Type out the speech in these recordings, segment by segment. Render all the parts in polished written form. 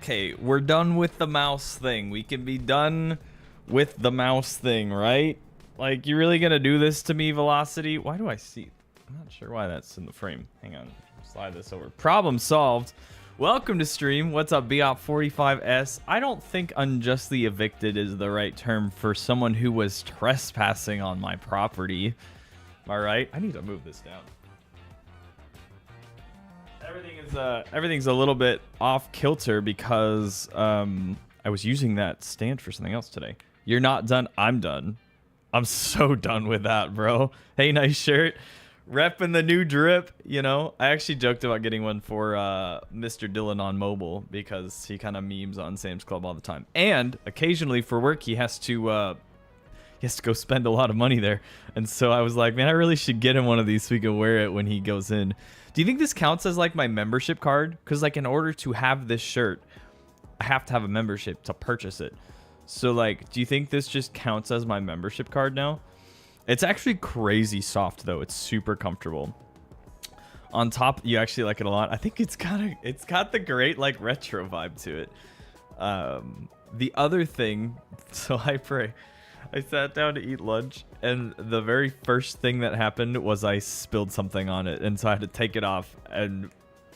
Okay, we're done with the mouse thing. We can be done with the mouse thing, right? Like, you really gonna do this to me, Velocity? Why do I see... I'm not sure why that's in the frame. Hang on. Slide this over. Problem solved. Welcome to stream. What's up, BOP45S? I don't think unjustly evicted is the right term for someone who was trespassing on my property. Am I right? I need to move this down. Everything's a little bit off kilter because I was using that stand for something else today. You're not done. I'm done. I'm so done with that, bro. Hey, nice shirt. Repping the new drip, you know. I actually joked about getting one for Mr. Dylan on mobile because he kind of memes on Sam's Club all the time. And occasionally for work, he has to go spend a lot of money there. And so I was like, man, I really should get him one of these so he can wear it when he goes in. Do you think this counts as like my membership card? Because like in order to have this shirt, I have to have a membership to purchase it. So like, do you think this just counts as my membership card now? It's actually crazy soft though. It's super comfortable. On top, you actually like it a lot. I think it's got the great like retro vibe to it. The other thing, so I sat down to eat lunch, and the very first thing that happened was I spilled something on it, and so I had to take it off and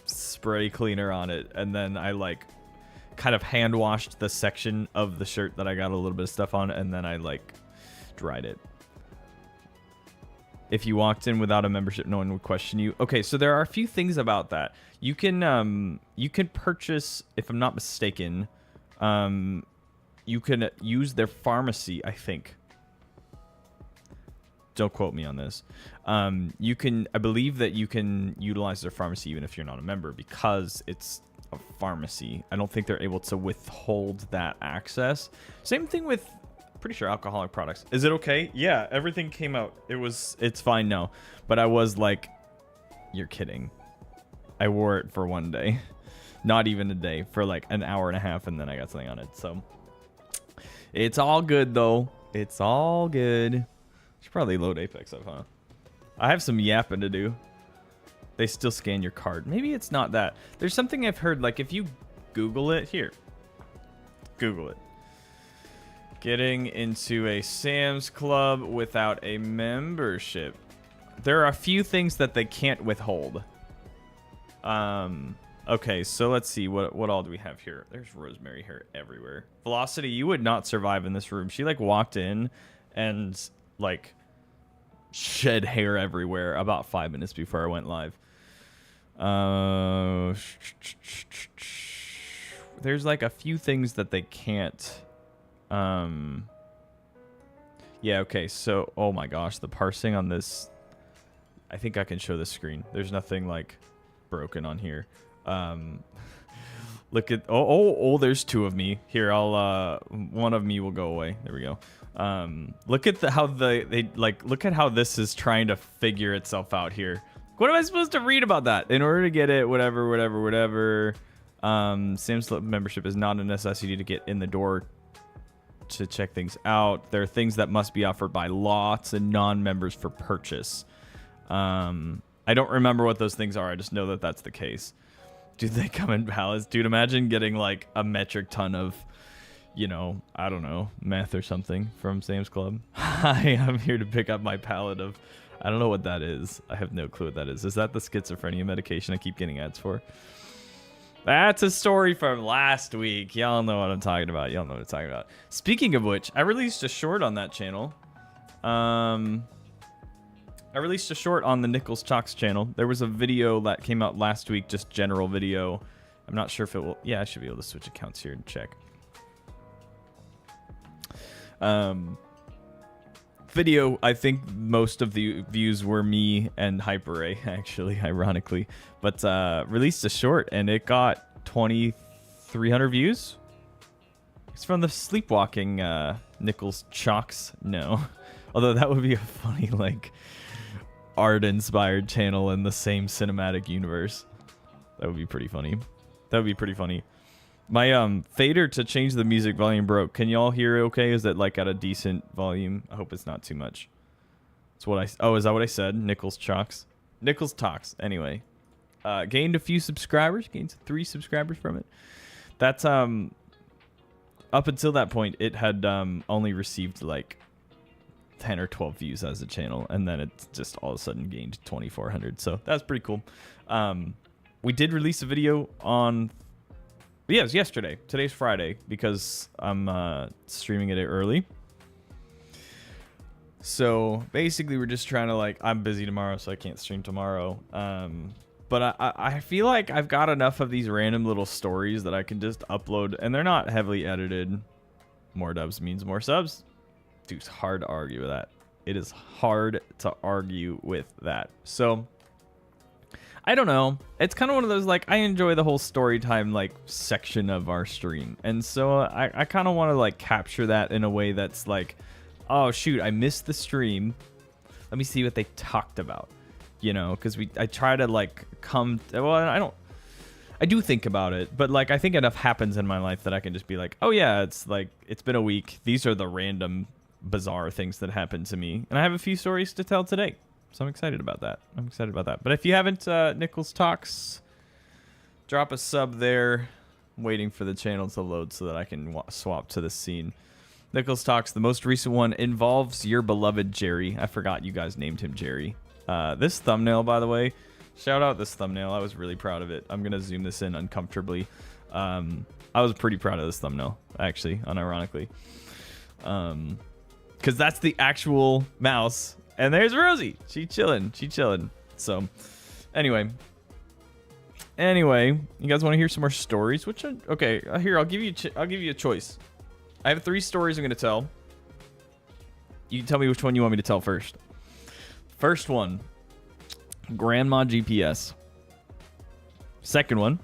spray cleaner on it, and then I like kind of hand washed the section of the shirt that I got a little bit of stuff on, and then I like dried it. If you walked in without a membership, no one would question you. Okay, so there are a few things about that. You can purchase, if I'm not mistaken, you can use their pharmacy, I think. Don't quote me on this. I believe that you can utilize their pharmacy even if you're not a member because it's a pharmacy. I don't think they're able to withhold that access. Same thing with, pretty sure, alcoholic products. Is it okay? Yeah, everything came out. It's fine now. But I was like, you're kidding. I wore it for one day. Not even a day, for like an hour and a half, and then I got something on it, so... It's all good, though. It's all good. Should probably load Apex up, huh? I have some yapping to do. They still scan your card. Maybe it's not that. There's something I've heard, like if you Google it. Here. Google it. Getting into a Sam's Club without a membership. There are a few things that they can't withhold. Okay, so let's see. What all do we have here? There's rosemary hair everywhere. Velocity, you would not survive in this room. She, like, walked in and, like, shed hair everywhere about 5 minutes before I went live. There's, like, a few things that they can't... Yeah, okay, so... Oh, my gosh, the parsing on this... I think I can show the screen. There's nothing, like, broken on here. Look at there's two of me here. I'll one of me will go away. There we go. Look at how they look at how this is trying to figure itself out here. What am I supposed to read about that? In order to get it, whatever. Sam's Club membership is not a necessity to get in the door to check things out. There are things that must be offered by law to non-members for purchase. I don't remember what those things are. I just know that that's the case. Do they come in pallets? Dude, imagine getting like a metric ton of, you know, I don't know, meth or something from Sam's Club. Hi, I'm here to pick up my pallet of, I don't know what that is. I have no clue what that is. Is that the schizophrenia medication I keep getting ads for? That's a story from last week. Y'all know what I'm talking about. Y'all know what I'm talking about. Speaking of which, I released a short on that channel. I released a short on the Niickelzz channel. There was a video that came out last week, just general video. I'm not sure if it will... Yeah, I should be able to switch accounts here and check. Video, I think most of the views were me and HyperA, actually, ironically. But released a short, and it got 2,300 views. It's from the Sleepwalking Niickelzz. No. Although that would be a funny, like... art-inspired channel in the same cinematic universe. That would be pretty funny. That would be pretty funny. My fader to change the music volume broke. Can y'all hear okay? Is that like at a decent volume? I hope it's not too much. It's what is that what I said? Niickelzz. Niickelzz talks. Anyway. Gained a few subscribers. Gained 3 subscribers from it. That's up until that point, it had only received like 10 or 12 views as a channel, and then it just all of a sudden gained 2,400. So that's pretty cool. We did release a video on, yeah, it was yesterday. Today's Friday because I'm streaming it early. So basically, we're just trying to like, I'm busy tomorrow, so I can't stream tomorrow. But I feel like I've got enough of these random little stories that I can just upload, and they're not heavily edited. More dubs means more subs. Dude, it's hard to argue with that. It is hard to argue with that. So I don't know. It's kind of one of those, like, I enjoy the whole story time like section of our stream, and so I kind of want to like capture that in a way that's like, oh shoot, I missed the stream. Let me see what they talked about, you know, because I try to like I do think about it, but like I think enough happens in my life that I can just be like, oh yeah, it's like, it's been a week. These are the random bizarre things that happened to me, and I have a few stories to tell today, so I'm excited about that. But if you haven't, Niickelzz Talks, drop a sub there. I'm waiting for the channel to load so that I can swap to the scene. Niickelzz Talks, the most recent one, involves your beloved Jerry. I forgot you guys named him Jerry. This thumbnail, by the way, shout out this thumbnail. I was really proud of it. I'm gonna zoom this in uncomfortably. I was pretty proud of this thumbnail, actually, unironically. Because that's the actual mouse, and there's Rosie. She chilling. So, anyway, you guys want to hear some more stories? Okay, here, I'll give you a choice. I have 3 stories I'm going to tell. You can tell me which one you want me to tell first. First one, Grandma GPS. Second one,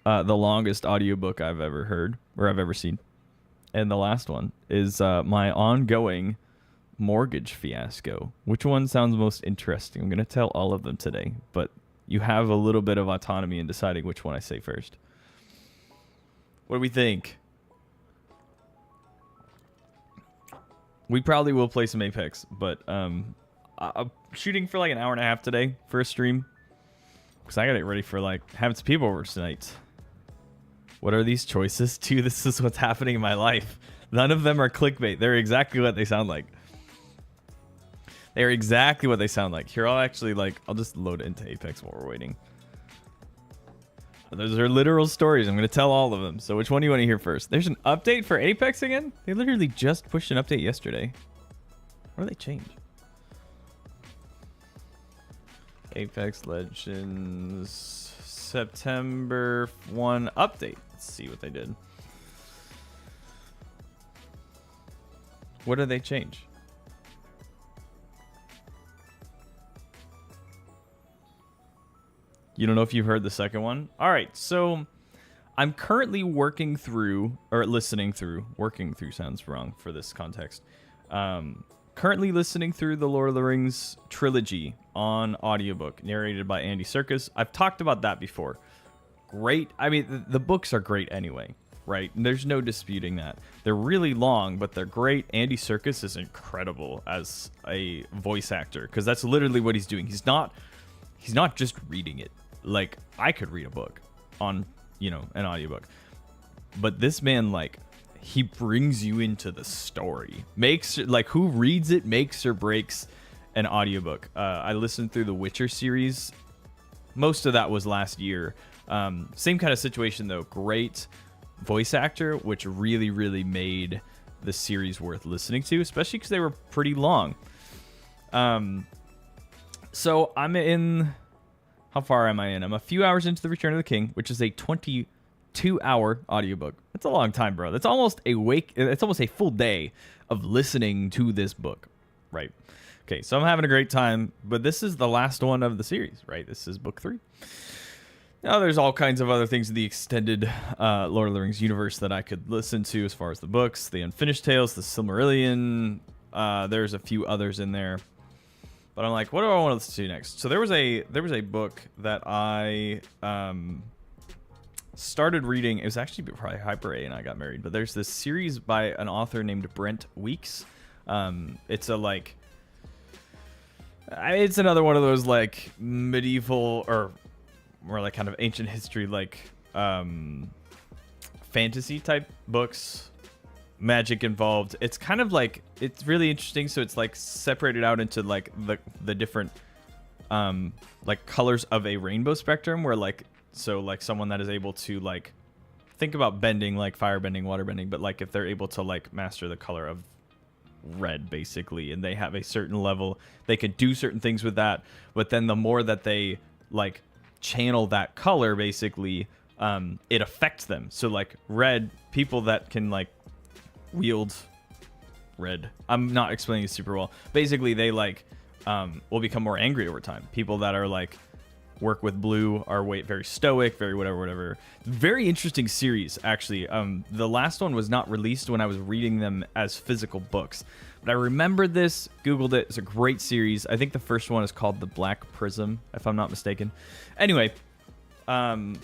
the longest audiobook I've ever heard or I've ever seen. And the last one is my ongoing mortgage fiasco. Which one sounds most interesting? I'm going to tell all of them today, but you have a little bit of autonomy in deciding which one I say first. What do we think? We probably will play some Apex, but I'm shooting for like an hour and a half today for a stream, because I got it ready for like having some people over tonight. What are these choices too? This is what's happening in my life. None of them are clickbait. They're exactly what they sound like. They're exactly what they sound like. Here, I'll just load it into Apex while we're waiting. Those are literal stories. I'm going to tell all of them. So which one do you want to hear first? There's an update for Apex again? They literally just pushed an update yesterday. What did they change? Apex Legends September 1 update. Let's see what they did. What did they change? You don't know if you've heard the second one? All right, so I'm currently working through sounds wrong for this context. Currently listening through the Lord of the Rings trilogy on audiobook, narrated by Andy Serkis. I've talked about that before. Great. I mean, the books are great anyway, right? There's no disputing that. They're really long, but they're great. Andy Serkis is incredible as a voice actor, because that's literally what he's doing. He's not just reading it. Like, I could read a book on, an audiobook. But this man, like, he brings you into the story. Who reads it makes or breaks an audiobook. I listened through the Witcher series. Most of that was last year. Same kind of situation, though. Great voice actor, which really, really made the series worth listening to, especially because they were pretty long. So I'm in... How far am I in? I'm a few hours into The Return of the King, which is a 22-hour audiobook. That's a long time, bro. That's almost a full day of listening to this book, right? Okay, so I'm having a great time, but this is the last one of the series, right? This is book 3. Now, there's all kinds of other things in the extended Lord of the Rings universe that I could listen to as far as the books, the Unfinished Tales, the Silmarillion. There's a few others in there. But I'm like, what do I want to listen to next? So there was a book that I started reading. It was actually probably Hyper A and I got married. But there's this series by an author named Brent Weeks. It's another one of those like medieval or more like kind of ancient history like fantasy type books, magic involved. It's kind of like, it's really interesting. So it's like separated out into like the different like colors of a rainbow spectrum, where like, so like someone that is able to like think about bending, like fire bending, water bending, but like if they're able to like master the color of red basically, and they have a certain level, they can do certain things with that. But then the more that they like channel that color basically, it affects them. So like red, people that can like wield red, I'm not explaining it super well, basically they like will become more angry over time. People that are like work with blue are very stoic, very whatever. Very interesting series, actually. The last one was not released when I was reading them as physical books, but I remembered this, Googled it. It's a great series. I think the first one is called The Black Prism, if I'm not mistaken. Anyway, I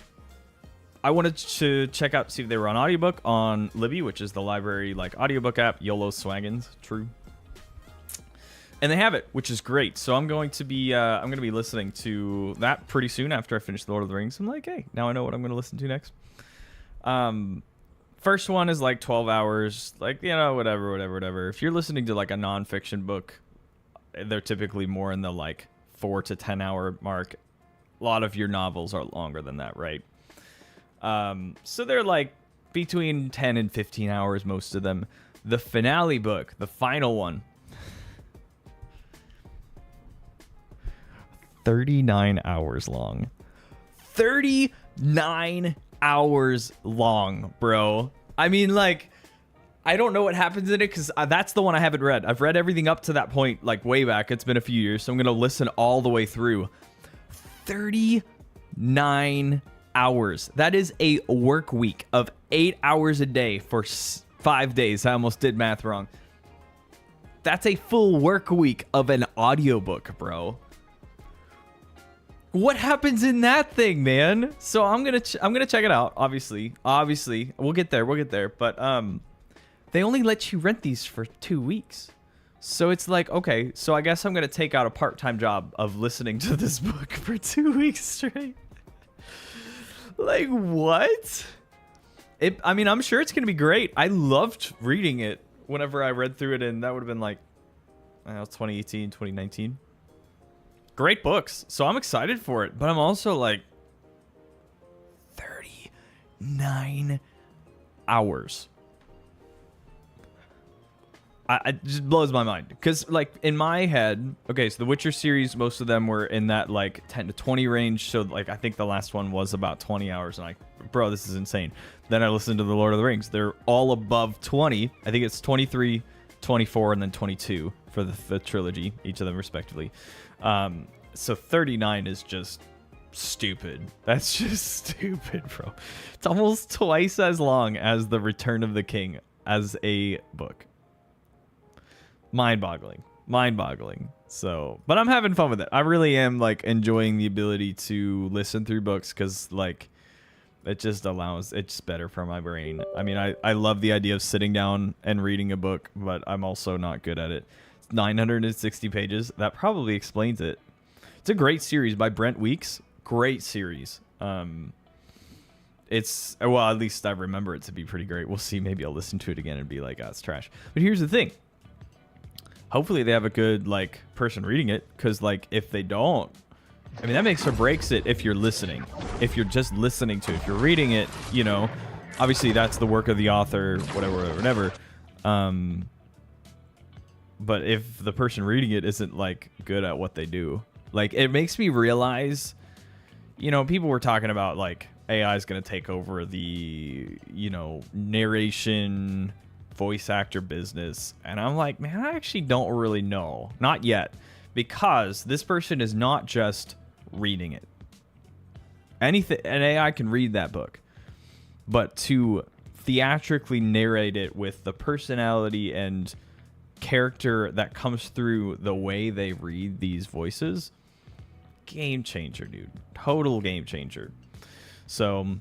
wanted to check out, see if they were on audiobook on Libby, which is the library like audiobook app. YOLO Swaggins, true. And they have it, which is great. So I'm going to be listening to that pretty soon after I finish The Lord of the Rings. I'm like, hey, now I know what I'm going to listen to next. First one is like 12 hours, like, you know, whatever. If you're listening to like a nonfiction book, they're typically more in the like 4 to 10 hour mark. A lot of your novels are longer than that, right? So they're like between 10 and 15 hours, most of them. The finale book, the final one, 39 hours long. 39 hours long, bro. I mean, like, I don't know what happens in it because that's the one I haven't read. I've read everything up to that point, like way back. It's been a few years, so I'm going to listen all the way through. 39 hours. That is a work week of 8 hours a day for 5 days. I almost did math wrong. That's a full work week of an audiobook, bro. What happens in that thing, man? So I'm gonna check it out. Obviously, we'll get there. But they only let you rent these for 2 weeks, so it's like, okay, so I guess I'm gonna take out a part-time job of listening to this book for 2 weeks straight. Like, what? I mean, I'm sure it's gonna be great. I loved reading it whenever I read through it, and that would have been like, 2018, 2019. Great books, so I'm excited for it, but I'm also like 39 hours. It just blows my mind because, like, in my head, okay, so the Witcher series, most of them were in that like 10 to 20 range. So like I think the last one was about 20 hours, and like, bro, this is insane. Then I listened to the Lord of the Rings. They're all above 20. I think it's 23, 24, and then 22 for the trilogy, each of them respectively. So 39 is just stupid. That's just stupid, bro. It's almost twice as long as The Return of the King as a book. Mind-boggling. So, but I'm having fun with it. I really am like enjoying the ability to listen through books because like it just allows, it's better for my brain. I mean, I love the idea of sitting down and reading a book, but I'm also not good at it. 960 pages. That probably explains it. It's a great series by Brent Weeks. Great series. It's, well, at least I remember it to be pretty great. We'll see. Maybe I'll listen to it again and be like, oh, it's trash. But here's the thing. Hopefully they have a good like person reading it, because like if they don't, I mean, that makes or breaks it if you're listening. If you're just listening to it, if you're reading it, you know, obviously that's the work of the author, whatever. But if the person reading it isn't like good at what they do, like it makes me realize, you know, people were talking about like AI is going to take over the, you know, narration, voice actor business. And I'm like, man, I actually don't really know. Not yet. Because this person is not just reading it. Anything, an AI can read that book. But to theatrically narrate it with the personality and character that comes through the way they read these voices, game changer, dude. Total game changer. So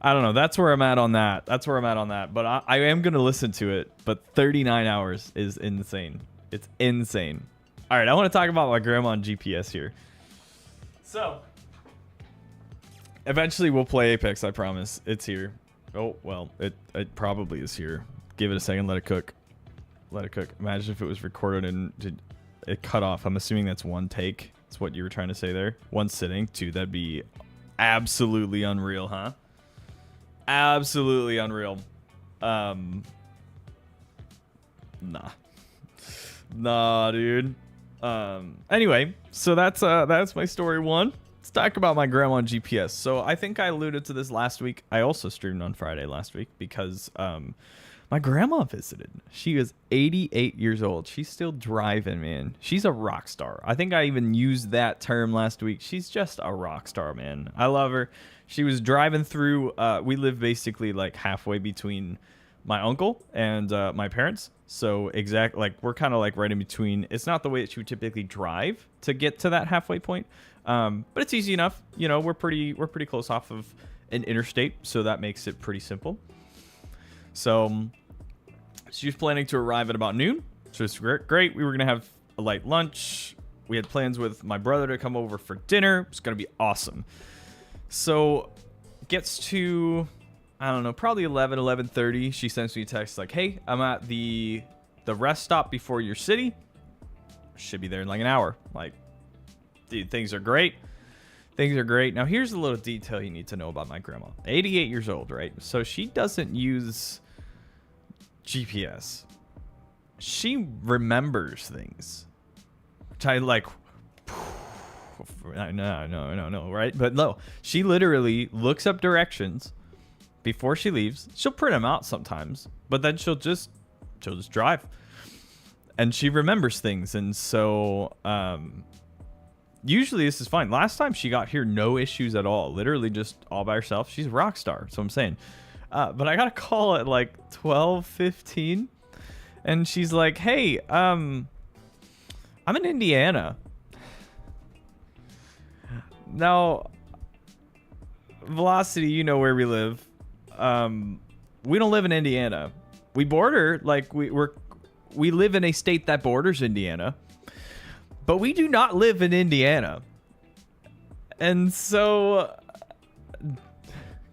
I don't know. That's where I'm at on that. But I am going to listen to it. But 39 hours is insane. It's insane. All right. I want to talk about my grandma on GPS here. So eventually we'll play Apex. I promise. It's here. Oh, well, it probably is here. Give it a second. Let it cook. Let it cook. Imagine if it was recorded and it cut off. I'm assuming that's one take. That's what you were trying to say there. One sitting. Two, that'd be absolutely unreal, huh? Absolutely unreal. Nah. Nah, dude. Anyway, so that's my story one. Let's talk about my grandma and GPS. So I think I alluded to this last week. I also streamed on Friday last week because my grandma visited. She is 88 years old. She's still driving, man. She's a rock star. I think I even used that term last week. She's just a rock star, man. I love her. She was driving through. We live basically like halfway between my uncle and my parents. So we're kind of like right in between. It's not the way that she would typically drive to get to that halfway point. But it's easy enough. You know, we're pretty close off of an interstate, so that makes it pretty simple. So she was planning to arrive at about noon, so it's great. We were gonna have a light lunch. We had plans with my brother to come over for dinner. It's gonna be awesome. So gets to, I don't know, probably 11:30. She sends me a text like, "Hey, I'm at the rest stop before your city. Should be there in like an hour." Like, dude, things are great. Things are great. Now, here's a little detail you need to know about my grandma. 88 years old, right? So she doesn't use GPS. She remembers things. Which I like, no, right? But no, she literally looks up directions before she leaves. She'll print them out sometimes, but then she'll just drive. And she remembers things. And so, usually this is fine. Last time she got here, no issues at all. Literally just all by herself. She's a rock star. So I'm saying. But I got a call at like 12:15. And she's like, "Hey, I'm in Indiana." Now, Velocity, you know where we live. We don't live in Indiana. We border, like we live in a state that borders Indiana. But we do not live in Indiana. And so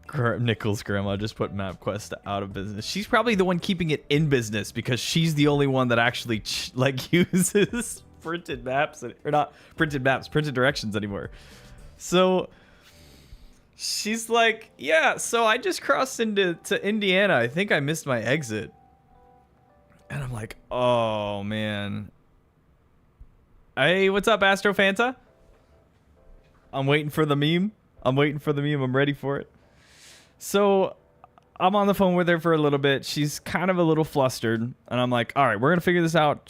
Niickelzz grandma just put MapQuest out of business. She's probably the one keeping it in business because she's the only one that actually uses printed maps, or not printed maps, printed directions anymore. So she's like, "Yeah, so I just crossed to Indiana. I think I missed my exit." And I'm like, "Oh man. Hey, what's up, Astro Fanta?" I'm waiting for the meme. I'm ready for it. So I'm on the phone with her for a little bit. She's kind of a little flustered. And I'm like, "All right, we're going to figure this out.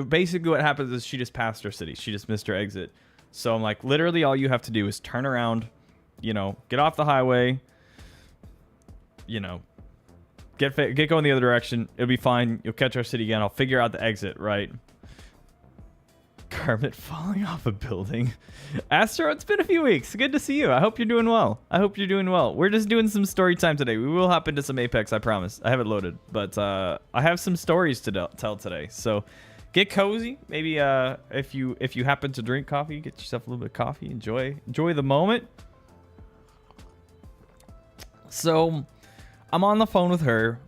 Basically what happens is she just passed her city. She just missed her exit." So I'm like, literally all you have to do is turn around, get off the highway, get going the other direction. It'll be fine. You'll catch our city again. I'll figure out the exit, right? Kermit falling off a building. Astro, it's been a few weeks. Good to see you. I hope you're doing well. We're just doing some story time today. We will hop into some Apex, I promise. I have it loaded, but I have some stories to tell today. So get cozy. Maybe if you happen to drink coffee, get yourself a little bit of coffee. Enjoy the moment. So I'm on the phone with her.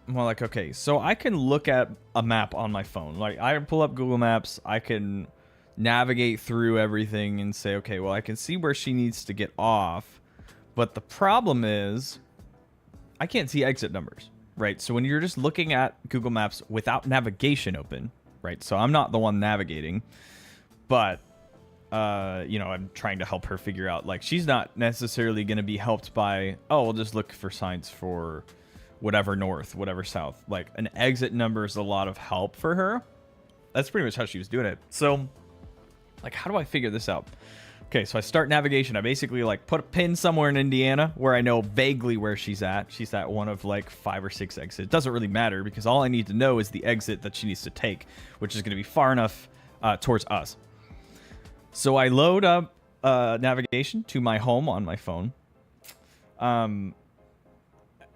I'm like, okay, so I can look at a map on my phone. Like, I pull up Google Maps. I can navigate through everything and say, okay, well, I can see where she needs to get off. But the problem is I can't see exit numbers, right? So when you're just looking at Google Maps without navigation open, right? So I'm not the one navigating, but, I'm trying to help her figure out, like, she's not necessarily going to be helped by, oh, we'll just look for signs for whatever north, whatever south. Like, an exit number is a lot of help for her. That's pretty much how she was doing it. So, like, how do I figure this out? Okay, so I start navigation. I basically, like, put a pin somewhere in Indiana where I know vaguely where she's at. She's at one of, like, 5 or 6 exits. It doesn't really matter because all I need to know is the exit that she needs to take, which is going to be far enough towards us. So I load up navigation to my home on my phone. And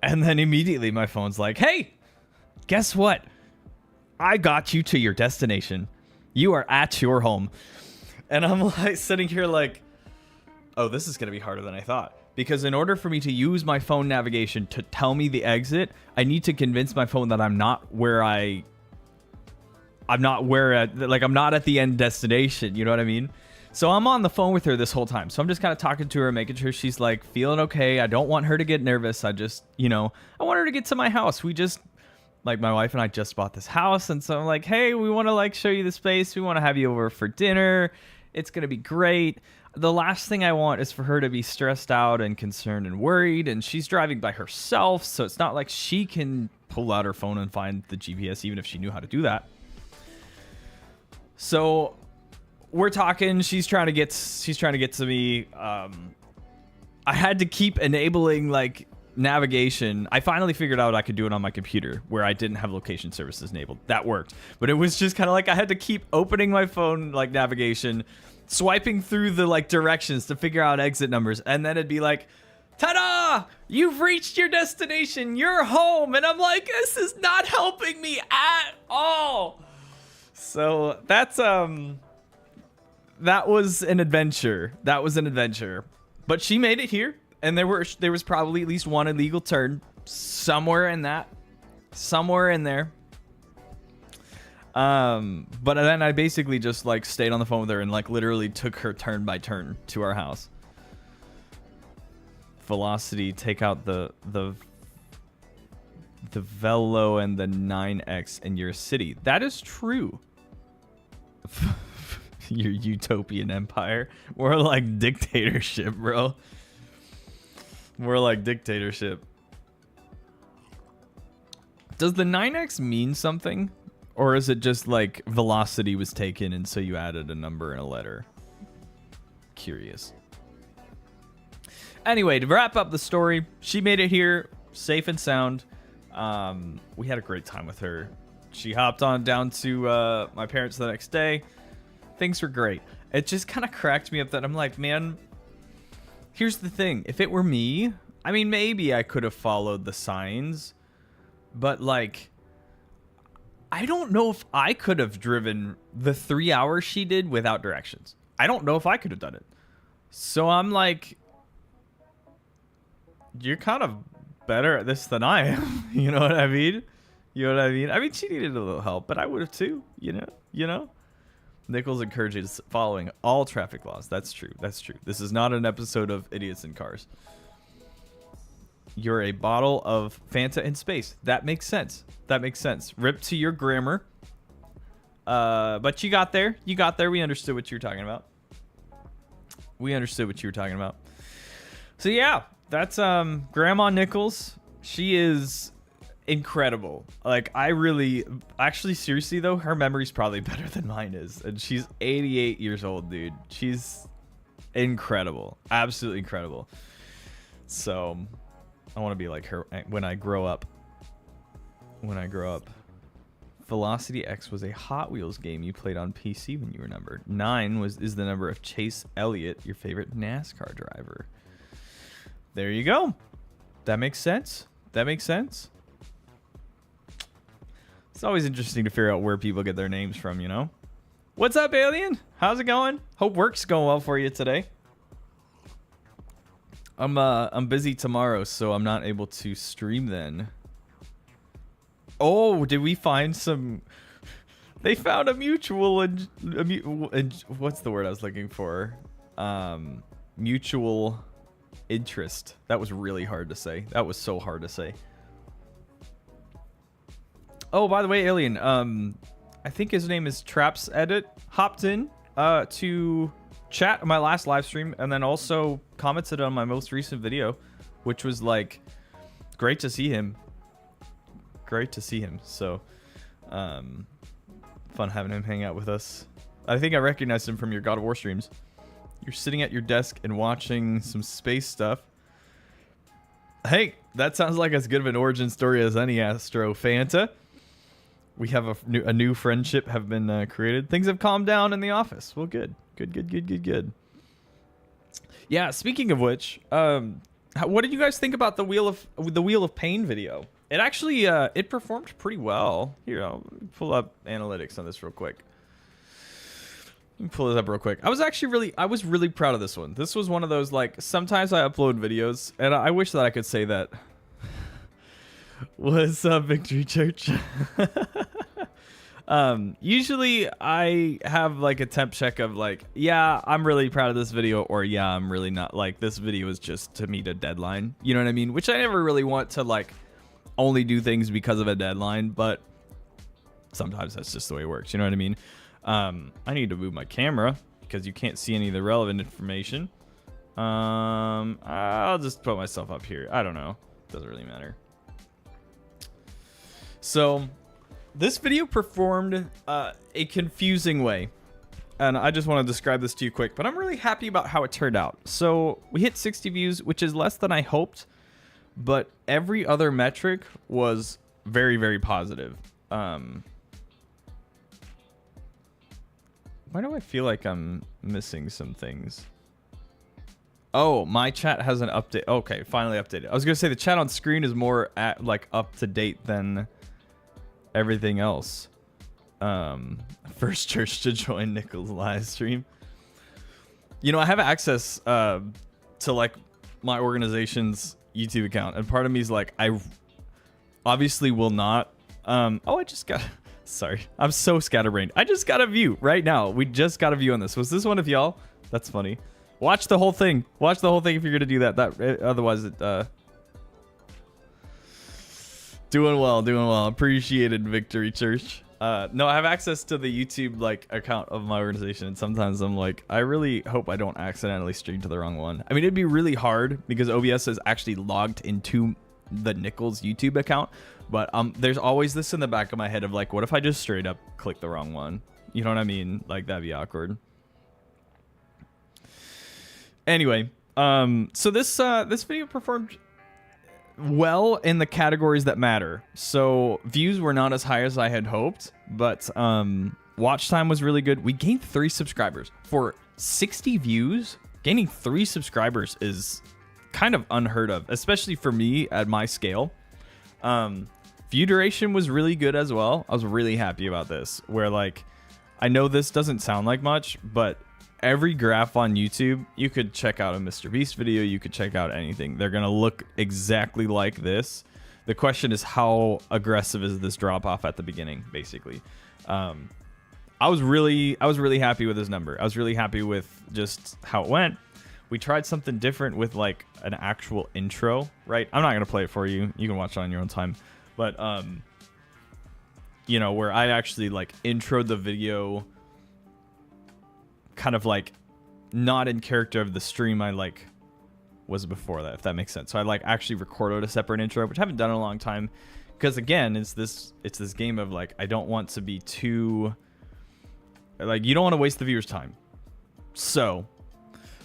then immediately my phone's like, "Hey, guess what? I got you to your destination. You are at your home." And I'm like sitting here like, oh, this is going to be harder than I thought. because in order for me to use my phone navigation to tell me the exit, I need to convince my phone that I'm not at the end destination. You know what I mean? So I'm on the phone with her this whole time. So I'm just kind of talking to her, making sure she's like feeling okay. I don't want her to get nervous. I just, I want her to get to my house. Like my wife and I just bought this house. And so I'm like, hey, we want to like show you the space. We want to have you over for dinner. It's going to be great. The last thing I want is for her to be stressed out and concerned and worried. And she's driving by herself. So it's not like she can pull out her phone and find the GPS, even if she knew how to do that. So we're talking. She's trying to get to me. I had to keep enabling like navigation. I finally figured out I could do it on my computer where I didn't have location services enabled. That worked. But it was just kind of like I had to keep opening my phone like navigation, swiping through the like directions to figure out exit numbers, and then it'd be like, ta-da! You've reached your destination. You're home. And I'm like, this is not helping me at all. So that's that was an adventure. But she made it here, and there was probably at least one illegal turn somewhere in there. But then I basically just like stayed on the phone with her and like literally took her turn by turn to our house. Velocity, take out the Velo and the 9X in your city. That is true. Your utopian empire. We're like dictatorship, bro. We're like dictatorship. Does the 9X mean something? Or is it just like velocity was taken and so you added a number and a letter? Curious. Anyway, to wrap up the story, she made it here safe and sound. We had a great time with her. She hopped on down to my parents the next day. Things were great. It just kind of cracked me up that I'm like, man, here's the thing. If it were me, I mean, maybe I could have followed the signs, but like, I don't know if I could have driven the 3 hours she did without directions. I don't know if I could have done it. So I'm like, you're kind of better at this than I am. You know what I mean? I mean, she needed a little help, but I would have too, you know? Niickelzz encourages following all traffic laws. That's true. This is not an episode of Idiots in Cars. You're a bottle of Fanta in space. That makes sense. Rip to your grammar. But you got there. We understood what you were talking about. So yeah, that's Grandma Niickelzz. She is incredible. Like, actually, seriously though, her memory's probably better than mine is, and she's 88 years old, dude. She's incredible, absolutely incredible. So I want to be like her when I grow up. Velocity X was a Hot Wheels game you played on PC when you were numbered. 9 is the number of Chase Elliott, your favorite NASCAR driver. There you go. That makes sense. It's always interesting to figure out where people get their names from, you know? What's up, Alien? How's it going? Hope work's going well for you today. I'm busy tomorrow, so I'm not able to stream then. Oh, did we find some... They found a mutual... what's the word I was looking for? Mutual interest. That was really hard to say. That was so hard to say. Oh, by the way, Alien, I think his name is Traps Edit, hopped in to chat on my last live stream and then also commented on my most recent video, which was like great to see him. So fun having him hang out with us. I think I recognized him from your God of War streams. You're sitting at your desk and watching some space stuff. Hey, that sounds like as good of an origin story as any, Astro Fanta. We have a new friendship have been created. Things have calmed down in the office. Well, good. Yeah. Speaking of which, what did you guys think about the Wheel of Pain video? It actually it performed pretty well. Here, I'll pull up analytics on this real quick. Let me pull this up real quick. I was really proud of this one. This was one of those, like, sometimes I upload videos, and I wish that I could say that. What's up, Victory Church? Usually I have like a temp check of like, yeah, I'm really proud of this video, or yeah, I'm really not. Like, this video is just to meet a deadline. You know what I mean? Which I never really want to like only do things because of a deadline, but sometimes that's just the way it works. You know what I mean? I need to move my camera because you can't see any of the relevant information. I'll just put myself up here. I don't know. Doesn't really matter. So this video performed a confusing way, and I just want to describe this to you quick, but I'm really happy about how it turned out. So we hit 60 views, which is less than I hoped, but every other metric was very, very positive. Why do I feel like I'm missing some things? Oh, my chat has an update. Okay, finally updated. I was gonna say the chat on screen is more at like up to date than everything else. First church to join Niickelzz live stream. You know, I have access to like my organization's YouTube account, and part of me is like, I obviously will not. Oh, I just got. Sorry, I'm so scatterbrained. I just got a view right now. We just got a view on this. Was this one of y'all? That's funny. Watch the whole thing. Watch the whole thing if you're gonna do that. Otherwise, it. Doing well, doing well. Appreciated, Victory Church. No, I have access to the YouTube like account of my organization, and sometimes I'm like, I really hope I don't accidentally stream to the wrong one. I mean, it'd be really hard because OBS is actually logged into the Niickelzz YouTube account, but there's always this in the back of my head of like, what if I just straight up click the wrong one? You know what I mean? Like, that'd be awkward. Anyway, so this video performed well in the categories that matter. So views were not as high as I had hoped, but watch time was really good. We gained 3 subscribers for 60 views. Gaining 3 subscribers is kind of unheard of, especially for me at my scale. View duration was really good as well. I was really happy about this, where like, I know this doesn't sound like much, but every graph on YouTube, you could check out a MrBeast video, you could check out anything. They're gonna look exactly like this. The question is, how aggressive is this drop off at the beginning, basically. I was really happy with this number. I was really happy with just how it went. We tried something different with like an actual intro, right? I'm not gonna play it for you. You can watch it on your own time. But you know, where I actually like introed the video kind of like not in character of the stream I like was before that, if that makes sense. So I like actually recorded a separate intro, which I haven't done in a long time, because again, it's this game of like, I don't want to be too like, you don't want to waste the viewer's time, so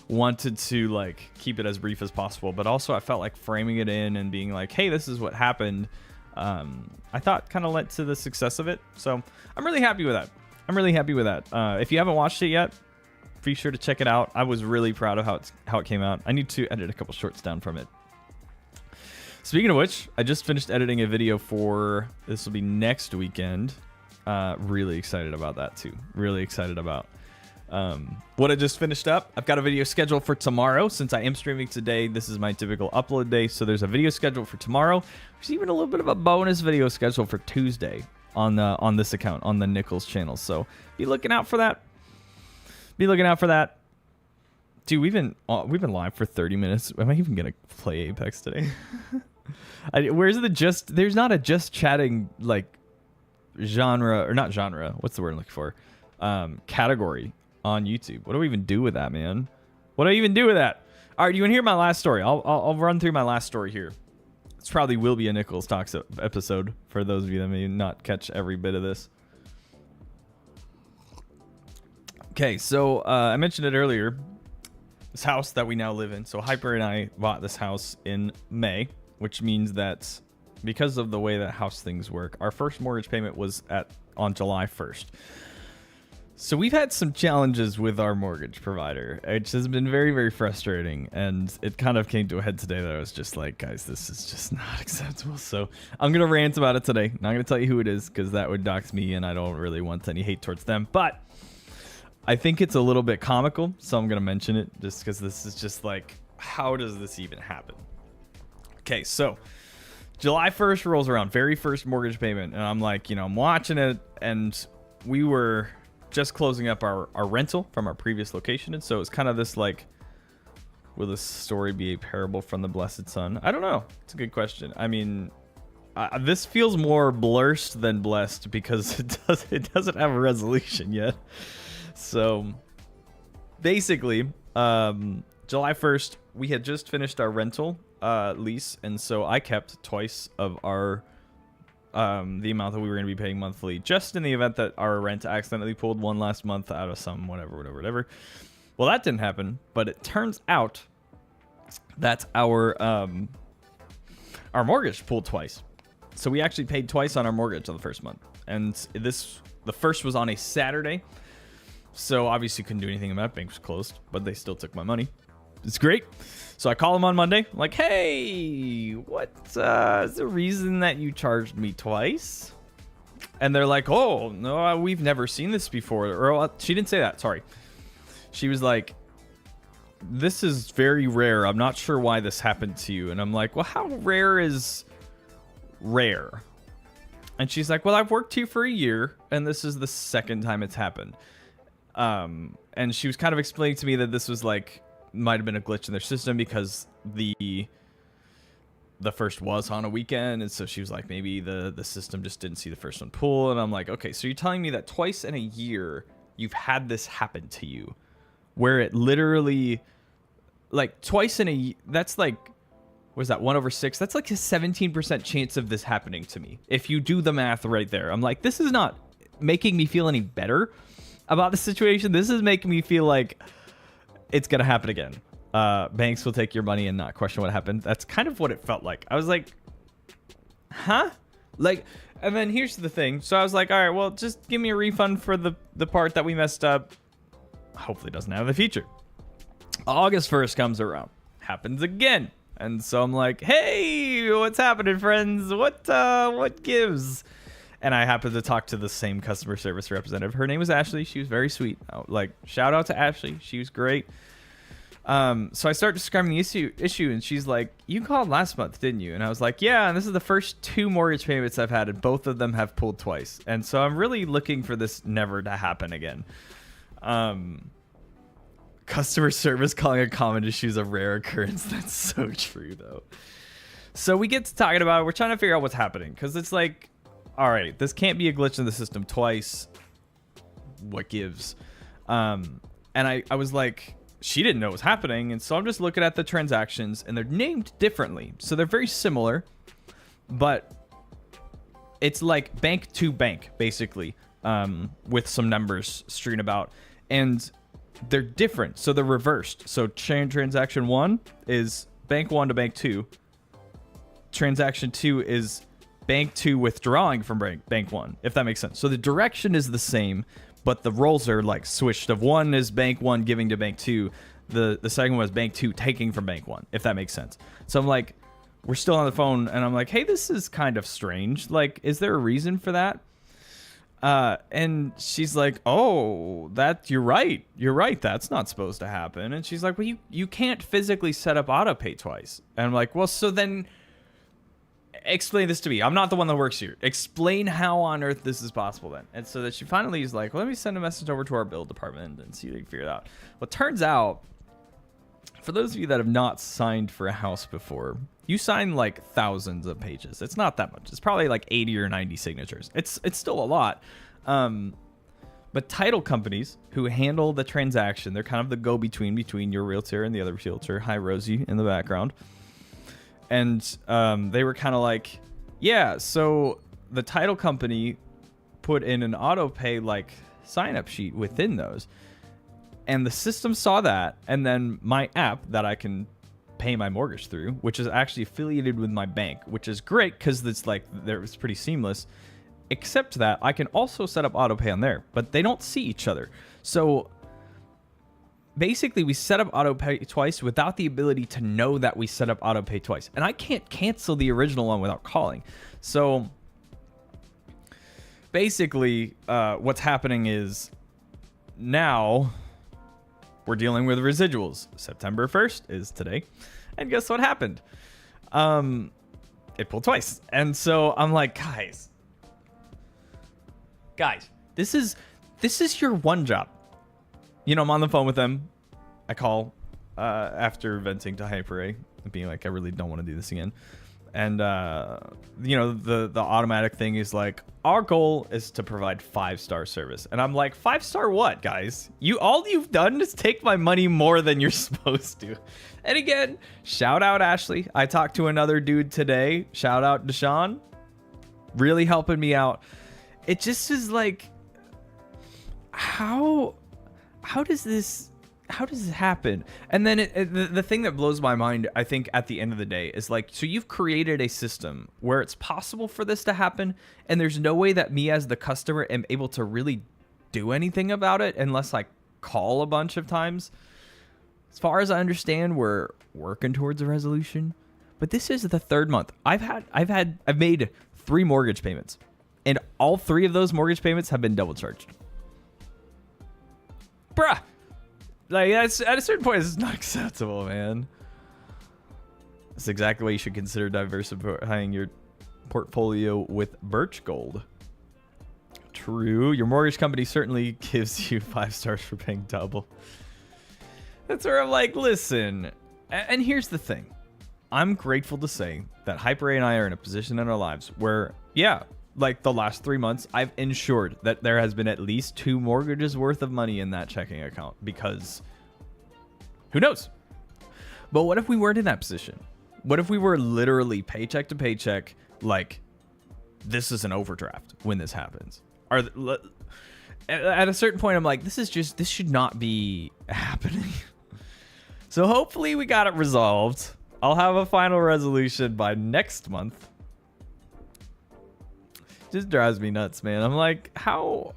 wanted to like keep it as brief as possible, but also I felt like framing it in and being like, hey, this is what happened, I thought kind of led to the success of it. So I'm really happy with that. If you haven't watched it yet, be sure to check it out. I was really proud of how it came out. I need to edit a couple shorts down from it. Speaking of which, I just finished editing a video for, this will be next weekend. Really excited about that too. Really excited about what I just finished up. I've got a video scheduled for tomorrow. Since I am streaming today, this is my typical upload day. So there's a video scheduled for tomorrow. There's even a little bit of a bonus video scheduled for Tuesday on this account, on the Niickelzz channel. So be looking out for that. Dude, we've been live for 30 minutes. Am I even gonna play Apex today? Where's the just? There's not a just chatting like genre, or not genre. What's the word I'm looking for? Category on YouTube. What do we even do with that, man? What do I even do with that? All right, you want to hear my last story? I'll run through my last story here. This probably will be a Niickelzz Talks episode for those of you that may not catch every bit of this. Okay, so I mentioned it earlier. This house that we now live in. So Hyper and I bought this house in May, which means that because of the way that house things work, our first mortgage payment was on July 1st. So we've had some challenges with our mortgage provider. It has been very, very frustrating, and it kind of came to a head today that I was just like, guys, this is just not acceptable. So I'm going to rant about it today. Not going to tell you who it is because that would dox me, and I don't really want any hate towards them. But I think it's a little bit comical, so I'm going to mention it just because this is just like, how does this even happen? Okay, so July 1st rolls around, very first mortgage payment, and I'm like, I'm watching it, and we were just closing up our rental from our previous location, and so it's kind of this like, will this story be a parable from the Blessed Son? I don't know. It's a good question. I mean, this feels more blurst than blessed because it doesn't have a resolution yet. So basically, July 1st, we had just finished our rental lease, and so I kept twice of our the amount that we were going to be paying monthly, just in the event that our rent accidentally pulled one last month out of some whatever. Well, that didn't happen, but it turns out that our mortgage pulled twice. So we actually paid twice on our mortgage on the first month, and the first was on a Saturday. So obviously couldn't do anything about it. Bank was closed, but they still took my money. It's great. So I call them on Monday. I'm like, hey, what's the reason that you charged me twice? And they're like, oh, no, we've never seen this before. Or she didn't say that. Sorry. She was like, this is very rare. I'm not sure why this happened to you. And I'm like, well, how rare is rare? And she's like, well, I've worked here for a year, and this is the second time it's happened. And she was kind of explaining to me that this was like, might have been a glitch in their system because the first was on a weekend, and so she was like, maybe the system just didn't see the first one pull. And I'm like, okay, so you're telling me that twice in a year you've had this happen to you, where it literally, like, twice in a, that's like, what is that, 1/6? That's like a 17% chance of this happening to me. If you do the math right there, I'm like, this is not making me feel any better about the situation. This is making me feel like it's gonna happen again. Banks will take your money and not question what happened. That's kind of what it felt like. I was like, huh? Like, and then here's the thing. So I was like, all right, well, just give me a refund for the part that we messed up. Hopefully it doesn't have the feature. August 1st comes around. Happens again. And so I'm like, hey, what's happening, friends? What gives? And I happened to talk to the same customer service representative. Her name was Ashley. She was very sweet. Like, shout out to Ashley. She was great. So I start describing the issue, and she's like, you called last month, didn't you? And I was like, yeah, and this is the first 2 mortgage payments I've had, and both of them have pulled twice. And so I'm really looking for this never to happen again. Customer service calling a common issue is a rare occurrence. That's so true, though. So we get to talking about it. We're trying to figure out what's happening, because it's like, all right, this can't be a glitch in the system twice. What gives? And I was like, she didn't know what was happening. And so I'm just looking at the transactions, and they're named differently. So they're very similar, but it's like bank to bank, basically, with some numbers strewn about. And they're different. So they're reversed. So transaction 1 is bank 1 to bank 2. Transaction 2 is bank 2 withdrawing from bank 1, if that makes sense. So the direction is the same, but the roles are like switched. Of one is bank 1 giving to bank 2. The second one is bank 2 taking from bank 1, if that makes sense. So I'm like, we're still on the phone, and I'm like, hey, this is kind of strange. Like, is there a reason for that? And she's like, oh, you're right. You're right. That's not supposed to happen. And she's like, well, you can't physically set up auto pay twice. And I'm like, well, so then explain this to me. I'm not the one that works here. Explain how on earth this is possible then. And so that she finally is like, well, let me send a message over to our build department and see if they can figure it out. Well, it turns out, for those of you that have not signed for a house before, you sign like thousands of pages. It's not that much. It's probably like 80 or 90 signatures. It's still a lot. But title companies who handle the transaction, they're kind of the go-between between your realtor and the other realtor. Hi, Rosie, in the background. And they were kind of like, yeah, so the title company put in an auto pay like sign-up sheet within those. And the system saw that, and then my app that I can pay my mortgage through, which is actually affiliated with my bank, which is great because it's like it's pretty seamless. Except that I can also set up auto pay on there, but they don't see each other. So basically, we set up auto pay twice without the ability to know that we set up auto pay twice, and I can't cancel the original one without calling. So basically, what's happening is now we're dealing with residuals. September 1st is today. And guess what happened? It pulled twice. And so I'm like, guys, this is your one job. You know, I'm on the phone with them. I call after venting to HyperA and being like, I really don't want to do this again. And you know, the automatic thing is like, our goal is to provide 5-star service. And I'm like, 5-star what, guys? All you've done is take my money more than you're supposed to. And again, shout out Ashley. I talked to another dude today. Shout out Deshaun. Really helping me out. It just is like, how does this happen? And then the thing that blows my mind, I think, at the end of the day is like, so you've created a system where it's possible for this to happen, and there's no way that me as the customer am able to really do anything about it unless I call a bunch of times. As far as I understand, we're working towards a resolution, but this is the 3rd month. I've made 3 mortgage payments, and all 3 of those mortgage payments have been double charged. Bruh. Like, that's, at a certain point, it's not acceptable, man. That's exactly why you should consider diversifying your portfolio with Birch Gold. True. Your mortgage company certainly gives you 5 stars for paying double. That's where I'm like, listen. And here's the thing. I'm grateful to say that HyperA and I are in a position in our lives where, yeah, like the last 3 months, I've ensured that there has been at least 2 mortgages worth of money in that checking account, because who knows? But what if we weren't in that position? What if we were literally paycheck to paycheck, like this is an overdraft when this happens? At a certain point, I'm like, this should not be happening. So hopefully we got it resolved. I'll have a final resolution by next month. Just drives me nuts, man. I'm like, how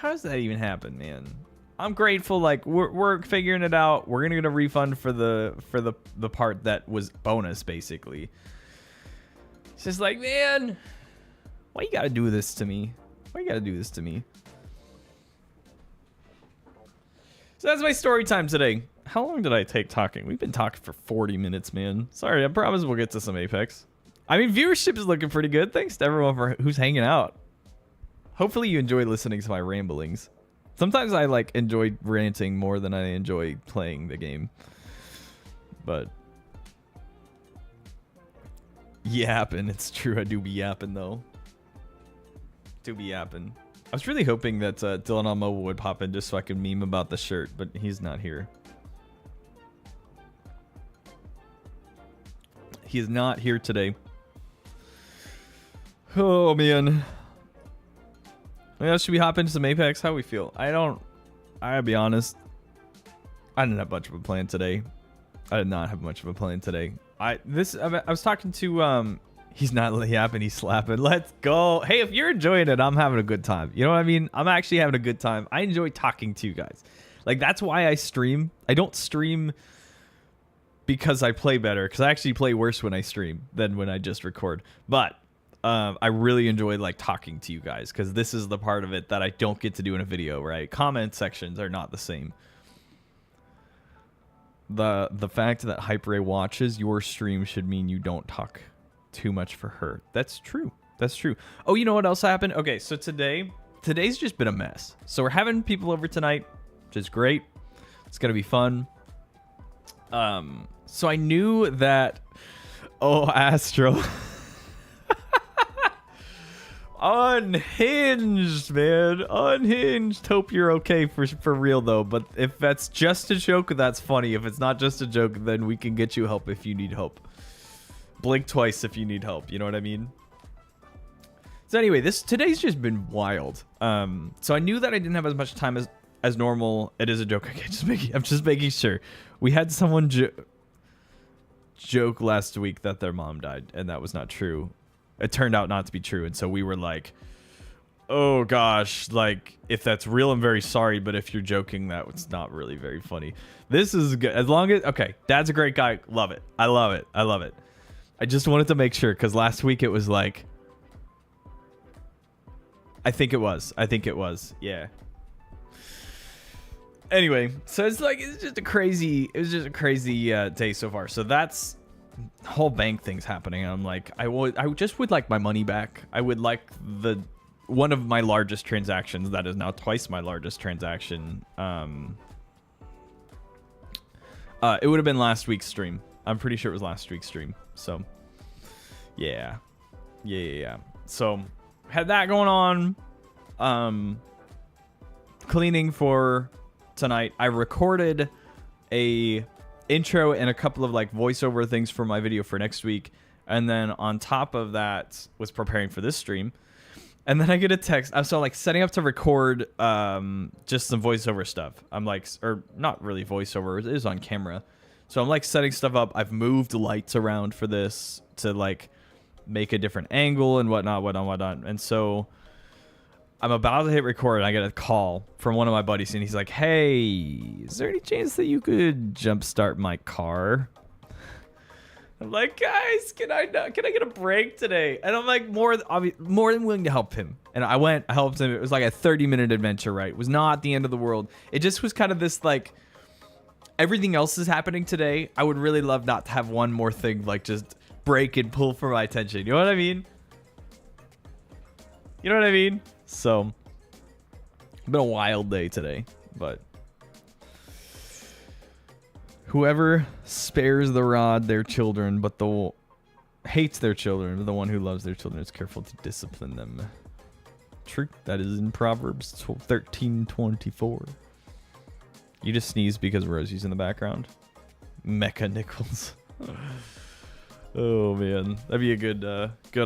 does that even happen, man? I'm grateful. Like, we're figuring it out. We're gonna get a refund for the part that was bonus, basically. It's just like, man, why you gotta do this to me? Why you gotta do this to me? So that's my story time today. How long did I take talking? We've been talking for 40 minutes, man. Sorry, I promise we'll get to some Apex. I mean, viewership is looking pretty good. Thanks to everyone who's hanging out. Hopefully you enjoy listening to my ramblings. Sometimes I like enjoy ranting more than I enjoy playing the game. But yapping, it's true. I do be yapping though. Do be yapping. I was really hoping that Dylan on mobile would pop in just so I could meme about the shirt, but he's not here. He is not here today. Oh, man. Yeah, should we hop into some Apex? How we feel? I gotta be honest. I didn't have much of a plan today. I did not have much of a plan today. I was talking to, he's not yapping, he's slapping. Let's go. Hey, if you're enjoying it, I'm having a good time. You know what I mean? I'm actually having a good time. I enjoy talking to you guys. Like, that's why I stream. I don't stream because I play better, because I actually play worse when I stream than when I just record. But I really enjoy like talking to you guys, because this is the part of it that I don't get to do in a video, right? Comment sections are not the same. The fact that HyperA watches your stream should mean you don't talk too much for her. That's true. That's true. Oh, you know what else happened? Okay, so today's just been a mess. So we're having people over tonight, which is great. It's gonna be fun. So I knew that. Oh, Astro. Unhinged, man. Unhinged. Hope you're okay for real, though. But if that's just a joke, that's funny. If it's not just a joke, then we can get you help if you need help. Blink twice if you need help. You know what I mean? So anyway, today's just been wild. So I knew that I didn't have as much time as normal. It is a joke. Okay, I'm just making sure. We had someone joke last week that their mom died, and that was not true. It turned out not to be true, and so we were like, oh gosh, like, if that's real, I'm very sorry, but if you're joking, that was not really very funny. This is good. As long as, okay, Dad's a great guy. Love it. I love it. I love it. I just wanted to make sure, because last week it was like, I think it was. Yeah. Anyway, so it's just a crazy day so far. So that's whole bank thing's happening. I'm like, I just would like my money back. I would like one of my largest transactions that is now twice my largest transaction. It would have been last week's stream. I'm pretty sure it was last week's stream. So yeah. So had that going on. Cleaning for tonight. I recorded a intro and a couple of like voiceover things for my video for next week, and then on top of that was preparing for this stream. And then I get a text. I'm so like setting up to record just some voiceover stuff. I'm like, or not really voiceover, it is on camera. So I'm like setting stuff up. I've moved lights around for this to like make a different angle and whatnot. And so I'm about to hit record, and I get a call from one of my buddies, and he's like, "Hey, is there any chance that you could jumpstart my car?" I'm like, "Guys, can I get a break today?" And I'm like, more than willing to help him. And I helped him. It was like a 30-minute adventure, right? It was not the end of the world. It just was kind of this like, everything else is happening today. I would really love not to have one more thing like just break and pull for my attention. You know what I mean? So, it's been a wild day today, but whoever spares the rod their children, but hates their children, but the one who loves their children is careful to discipline them. True. That is in Proverbs 13:24. You just sneezed because Rosie's in the background. Mecha Niickelzz. Oh man, that'd be a good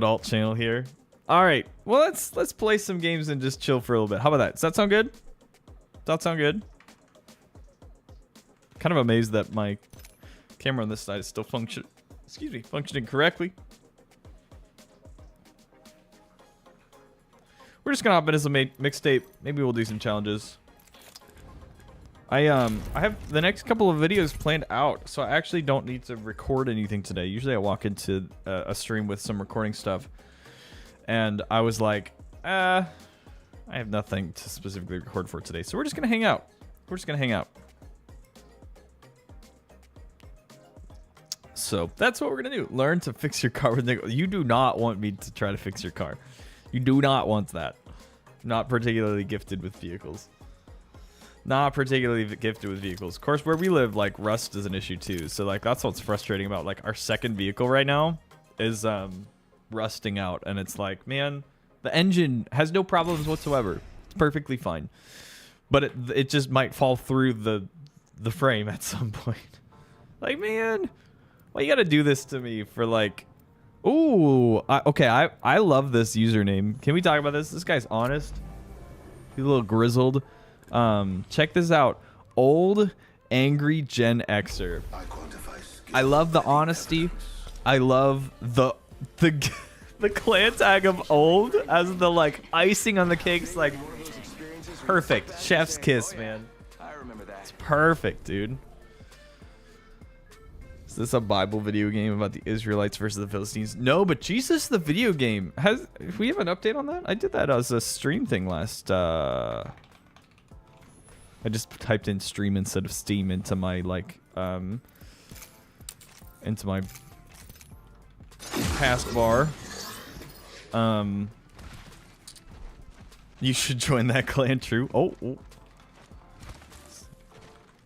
alt channel here. All right, well let's play some games and just chill for a little bit. How about that? Does that sound good? Kind of amazed that my camera on this side is still functioning correctly. We're just gonna hop into some mixtape. Maybe we'll do some challenges. I have the next couple of videos planned out, so I actually don't need to record anything today. Usually I walk into a stream with some recording stuff. And I was like, I have nothing to specifically record for today. So we're just going to hang out. So that's what we're going to do. Learn to fix your car with Niickelzz. You do not want me to try to fix your car. You do not want that. Not particularly gifted with vehicles. Of course, where we live, like, rust is an issue too. So, like, that's what's frustrating about, like, our second vehicle right now is, rusting out, and it's like, man, the engine has no problems whatsoever. It's perfectly fine, but it just might fall through the frame at some point. Like, man, why you gotta do this to me for like, ooh, okay, I love this username. Can we talk about this? This guy's honest. He's a little grizzled. Check this out. Old Angry Gen Xer. I love the honesty. I love the clan tag of old as the like icing on the cake's like perfect. Chef's kiss, man. It's perfect, dude. Is this a Bible video game about the Israelites versus the Philistines? No, but Jesus the video game if we have an update on that? I did that as a stream thing last I just typed in stream instead of Steam into my like into my taskbar. You should join that clan, true. Oh.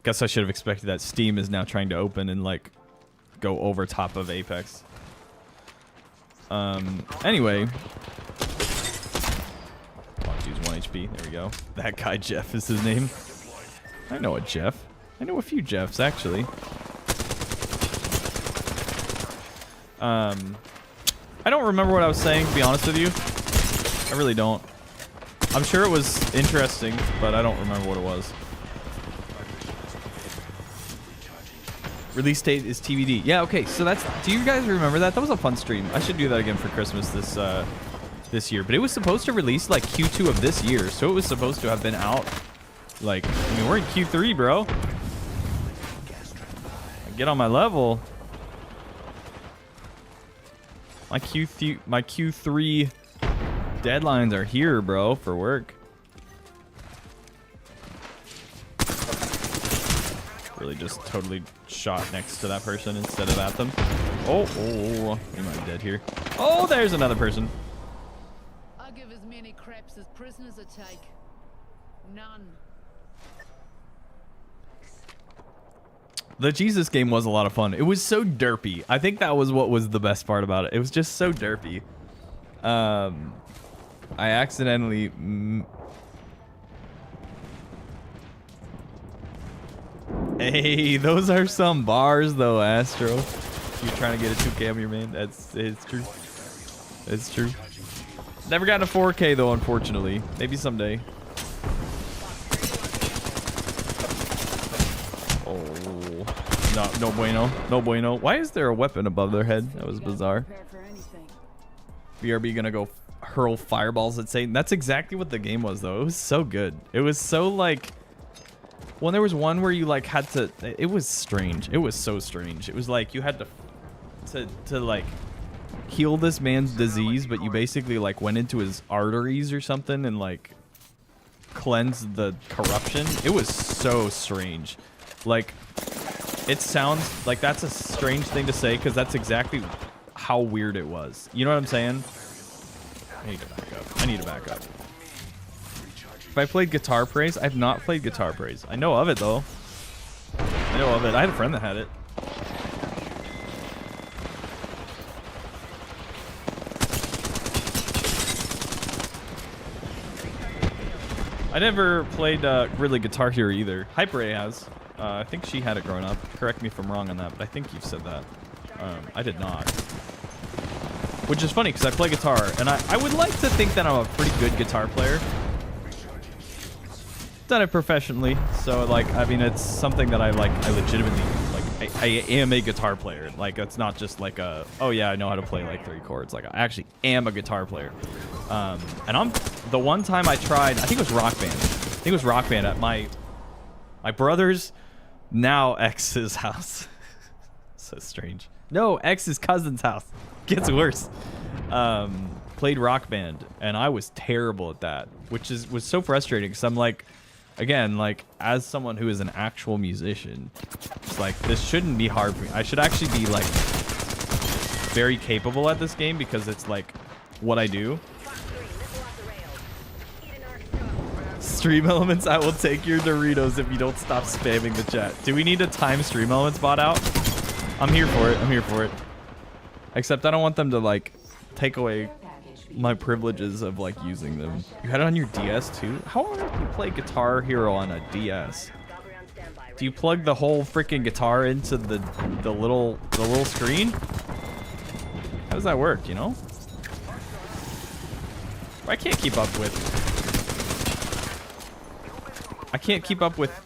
Guess I should have expected that. Steam is now trying to open and like go over top of Apex. Anyway. Use 1 HP. There we go. That guy Jeff is his name. I know a Jeff. I know a few Jeffs actually. I don't remember what I was saying, to be honest with you. I really don't. I'm sure it was interesting, but I don't remember what it was. Release date is TBD. Yeah, okay, so that's... Do you guys remember that? That was a fun stream. I should do that again for Christmas this year. But it was supposed to release, like, Q2 of this year, so it was supposed to have been out. Like, I mean, we're in Q3, bro. Get on my level. My Q3 Deadlines are here, bro, for work. Really just totally shot next to that person instead of at them. Oh, we might be dead here. Oh, there's another person. I'll give as many craps as prisoners I take. None. The Jesus game was a lot of fun. It was so derpy. I think that was what was the best part about it. It was just so derpy. I accidentally... Hey, those are some bars though, Astro. You're trying to get a 2K on your main. It's true. It's true. Never gotten a 4K though, unfortunately. Maybe someday. Oh, no bueno, no bueno. Why is there a weapon above their head? That was bizarre. BRB gonna go hurl fireballs at Satan. That's exactly what the game was though. It was so good. It was so like. Well, there was one where you like had to. It was strange. It was so strange. It was like you had to like heal this man's disease, but you basically like went into his arteries or something and like cleansed the corruption. It was so strange. Like it sounds like that's a strange thing to say because that's exactly how weird it was. You know what I'm saying? I need to back up. I need to back up. If I played Guitar Praise, I've not played Guitar Praise. I know of it though. I know of it. I had a friend that had it. I never played really Guitar Hero either. Hyper A has. I think she had it growing up. Correct me if I'm wrong on that, but I think you've said that. I did not. Which is funny because I play guitar, and I would like to think that I'm a pretty good guitar player. Done it professionally, so like I mean it's something that I legitimately like. I am a guitar player. Like it's not just like a oh yeah I know how to play like 3 chords. Like I actually am a guitar player. And I'm the one time I tried, I think it was Rock Band. I think it was Rock Band at my brother's now ex's house. So strange. No, ex's cousin's house. Gets worse. Played Rock Band and I was terrible at that, which was so frustrating because I'm like. Again, like, as someone who is an actual musician, it's like, this shouldn't be hard for me. I should actually be, like, very capable at this game because it's, like, what I do. Stream Elements, I will take your Doritos if you don't stop spamming the chat. Do we need a time Stream Elements bot out? I'm here for it. I'm here for it. Except I don't want them to, like, take away my privileges of like using them. You had it on your DS too? How do you play Guitar Hero on a DS? Do you plug the whole freaking guitar into the little screen? How does that work, you know? I can't keep up with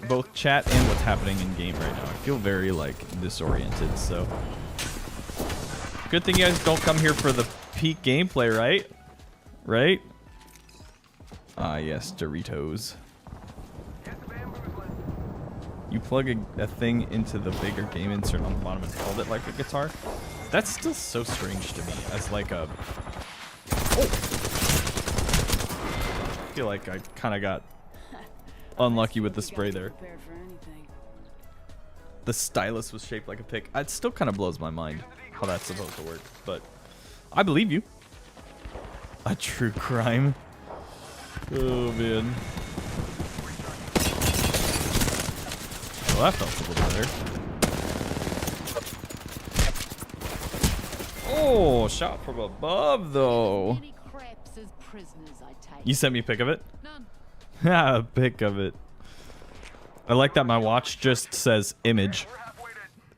both chat and what's happening in game right now. I feel very like disoriented, so good thing you guys don't come here for the peak gameplay, right? Right? Ah, yes, Doritos. You plug a thing into the bigger game insert on the bottom and hold it like a guitar? That's still so strange to me as like a... Oh! I feel like I kind of got unlucky with the spray there. The stylus was shaped like a pick. It still kind of blows my mind how that's supposed to work, but I believe you. A true crime. Oh man. Well, that felt a little better. Oh, shot from above though. You sent me a pic of it? Yeah, a pic of it. I like that my watch just says image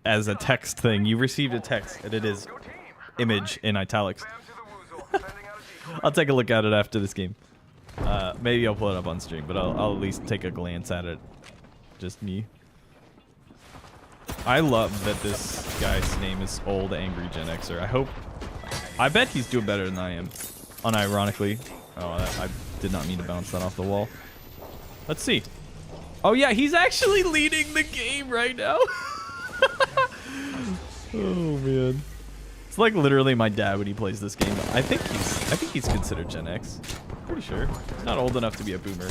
as a text thing. You received a text and it is image in italics. I'll take a look at it after this game. Maybe I'll pull it up on stream, but I'll at least take a glance at it. Just me. I love that this guy's name is Old Angry Gen Xer. I bet he's doing better than I am. Unironically. Oh, I did not mean to bounce that off the wall. Let's see. Oh yeah, he's actually leading the game right now. Oh man. It's like literally my dad when he plays this game. I think he's considered Gen X. Pretty sure. He's not old enough to be a boomer.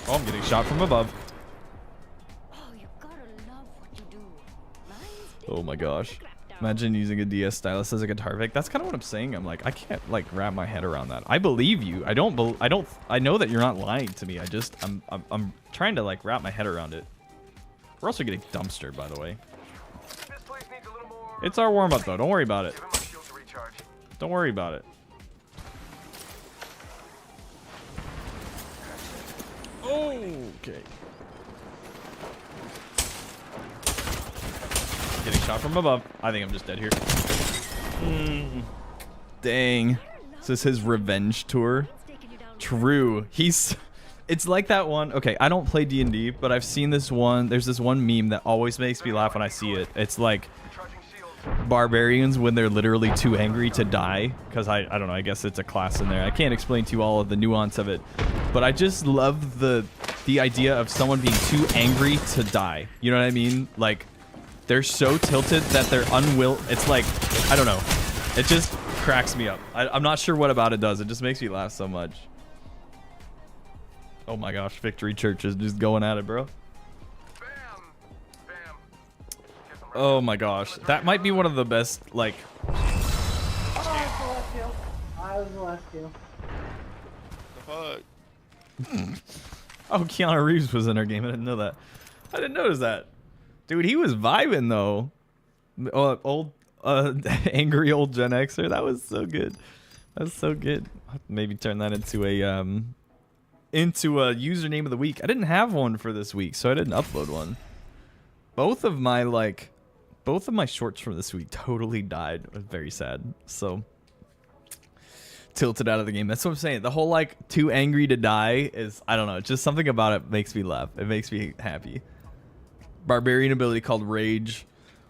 Oh, I'm getting shot from above. Oh my gosh. Imagine using a DS stylus as a guitar pick. That's kind of what I'm saying. I'm like, I can't like wrap my head around that. I believe you. I know that you're not lying to me. I'm trying to like wrap my head around it. We're also getting dumpstered, by the way. It's our warm up though. Don't worry about it. Don't worry about it. Okay. Getting shot from above. I think I'm just dead here. Dang. Is this his revenge tour? True. It's like that one. Okay, I don't play D&D, but I've seen this one. There's this one meme that always makes me laugh when I see it. It's like barbarians when they're literally too angry to die. Because I don't know, I guess it's a class in there. I can't explain to you all of the nuance of it. But I just love the idea of someone being too angry to die. You know what I mean? Like, they're so tilted that they're it's like, I don't know. It just cracks me up. I'm not sure what about it does. It just makes me laugh so much. Oh my gosh, Victory Church is just going at it, bro. Oh my gosh. That might be one of the best, like... I was the last kill. The fuck? Oh, Keanu Reeves was in our game. I didn't know that. I didn't notice that. Dude, he was vibing though. Angry old Gen Xer. That was so good. That was so good. I'll maybe turn that into a username of the week. I didn't have one for this week, so I didn't upload one. Both of my shorts from this week totally died. It was very sad. So tilted out of the game. That's what I'm saying. The whole like too angry to die is, I don't know, just something about it makes me laugh. It makes me happy. Barbarian ability called Rage.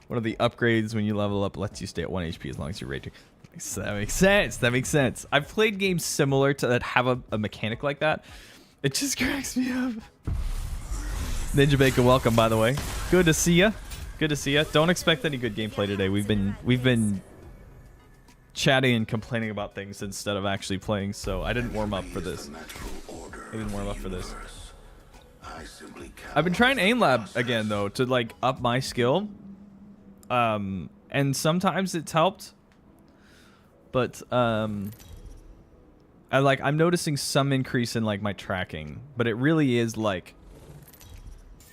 One of the upgrades when you level up lets you stay at 1 HP as long as you're raging. That makes sense. That makes sense. I've played games similar to that have a mechanic like that. It just cracks me up. Ninja Bacon, welcome by the way. Good to see ya. Good to see ya. Don't expect any good gameplay today. We've been chatting and complaining about things instead of actually playing, so I didn't warm up for this. I've been trying aim lab again though to like up my skill. And sometimes it's helped. But I'm noticing some increase in like my tracking, but it really is like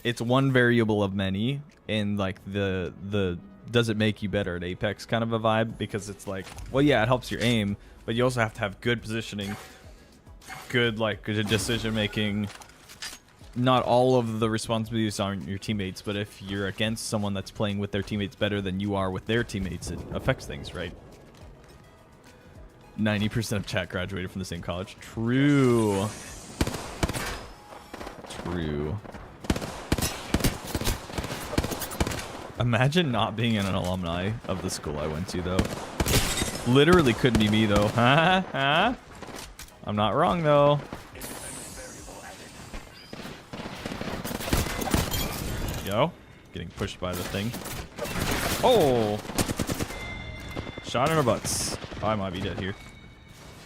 it's one variable of many in like the does it make you better at Apex kind of a vibe, because it's like, well, yeah, it helps your aim, but you also have to have good positioning, good decision making. Not all of the responsibilities on your teammates, but if you're against someone that's playing with their teammates better than you are with their teammates, it affects things, right? 90% of chat graduated from the same college. True. True. Imagine not being an alumni of the school I went to, though. Literally couldn't be me, though. Huh? I'm not wrong, though. Yo, getting pushed by the thing. Oh! Shot in our butts. Oh, I might be dead here.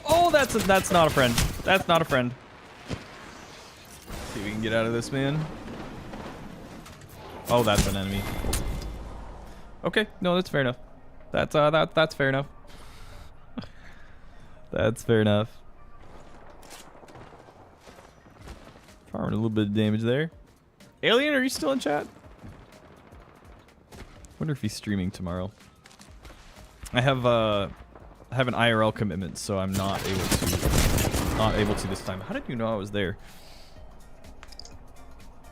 Oh, that's not a friend. That's not a friend. See if we can get out of this, man. Oh, that's an enemy. Okay, no, that's fair enough. That's fair enough. That's fair enough. Farming a little bit of damage there. Alien, are you still in chat? Wonder if he's streaming tomorrow. I have an IRL commitment, so I'm not able to this time. How did you know I was there?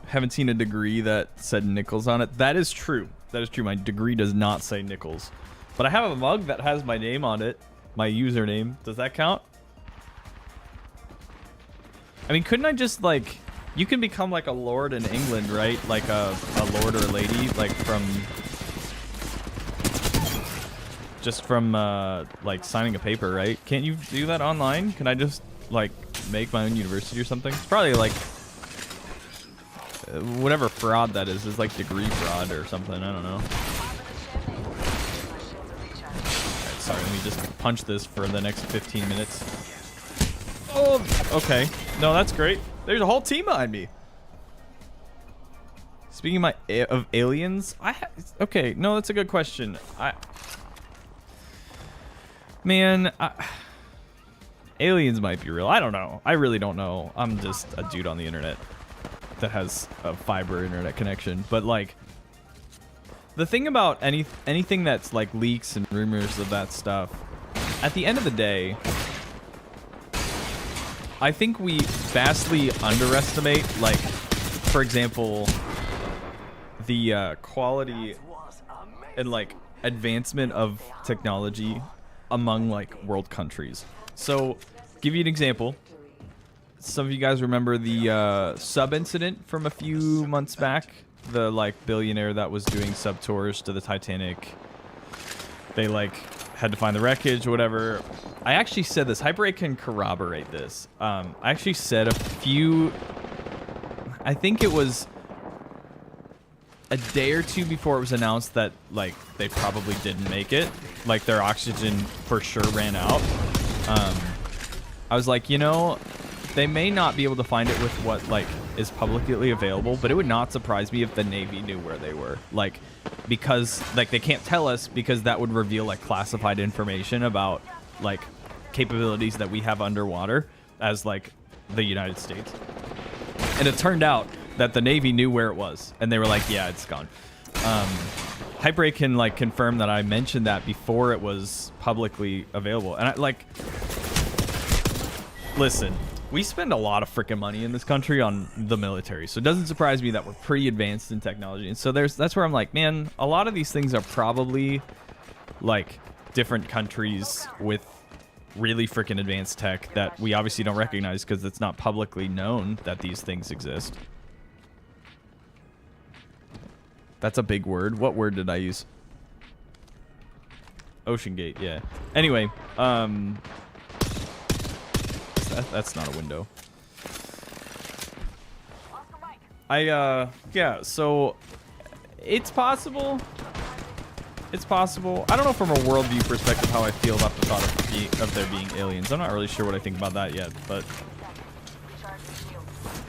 Haven't seen a degree that said Niickelzz on it. That is true. That is true. My degree does not say Niickelzz, but I have a mug that has my name on it, my username. Does that count? I mean, couldn't I just like? You can become like a lord in England, right? Like a lord or a lady, like from like signing a paper, right? Can't you do that online? Can I just like make my own university or something? It's probably like whatever fraud that is like degree fraud or something. I don't know. just punch this for the next 15 minutes. Oh, okay. No, that's great. There's a whole team behind me. Speaking of aliens, okay, no, that's a good question. Aliens might be real. I don't know. I really don't know. I'm just a dude on the internet that has a fiber internet connection. But like, the thing about anything that's like leaks and rumors of that stuff, at the end of the day, I think we vastly underestimate, like, for example, the quality and like advancement of technology among like world countries. So, give you an example. Some of you guys remember the sub incident from a few months back. The like billionaire that was doing sub tours to the Titanic. They like had to find the wreckage or whatever. I actually said this. Hyper8 can corroborate this. I actually said I think it was a day or two before it was announced that like they probably didn't make it. Like their oxygen for sure ran out. I was like, you know, they may not be able to find it with what like is publicly available, but it would not surprise me if the Navy knew where they were. Like, because like they can't tell us because that would reveal like classified information about like capabilities that we have underwater as like the United States. And it turned out that the Navy knew where it was, and they were like, yeah, it's gone. Hyper8 can like confirm that I mentioned that before it was publicly available. And I like, listen, we spend a lot of freaking money in this country on the military, so it doesn't surprise me that we're pretty advanced in technology. And so that's where I'm like, man, a lot of these things are probably like different countries with really freaking advanced tech that we obviously don't recognize because it's not publicly known that these things exist. That's a big word. What word did I use? Ocean Gate, yeah. Anyway, that's not a window. Yeah, so it's possible. It's possible. I don't know from a worldview perspective how I feel about the thought of there being aliens. I'm not really sure what I think about that yet, but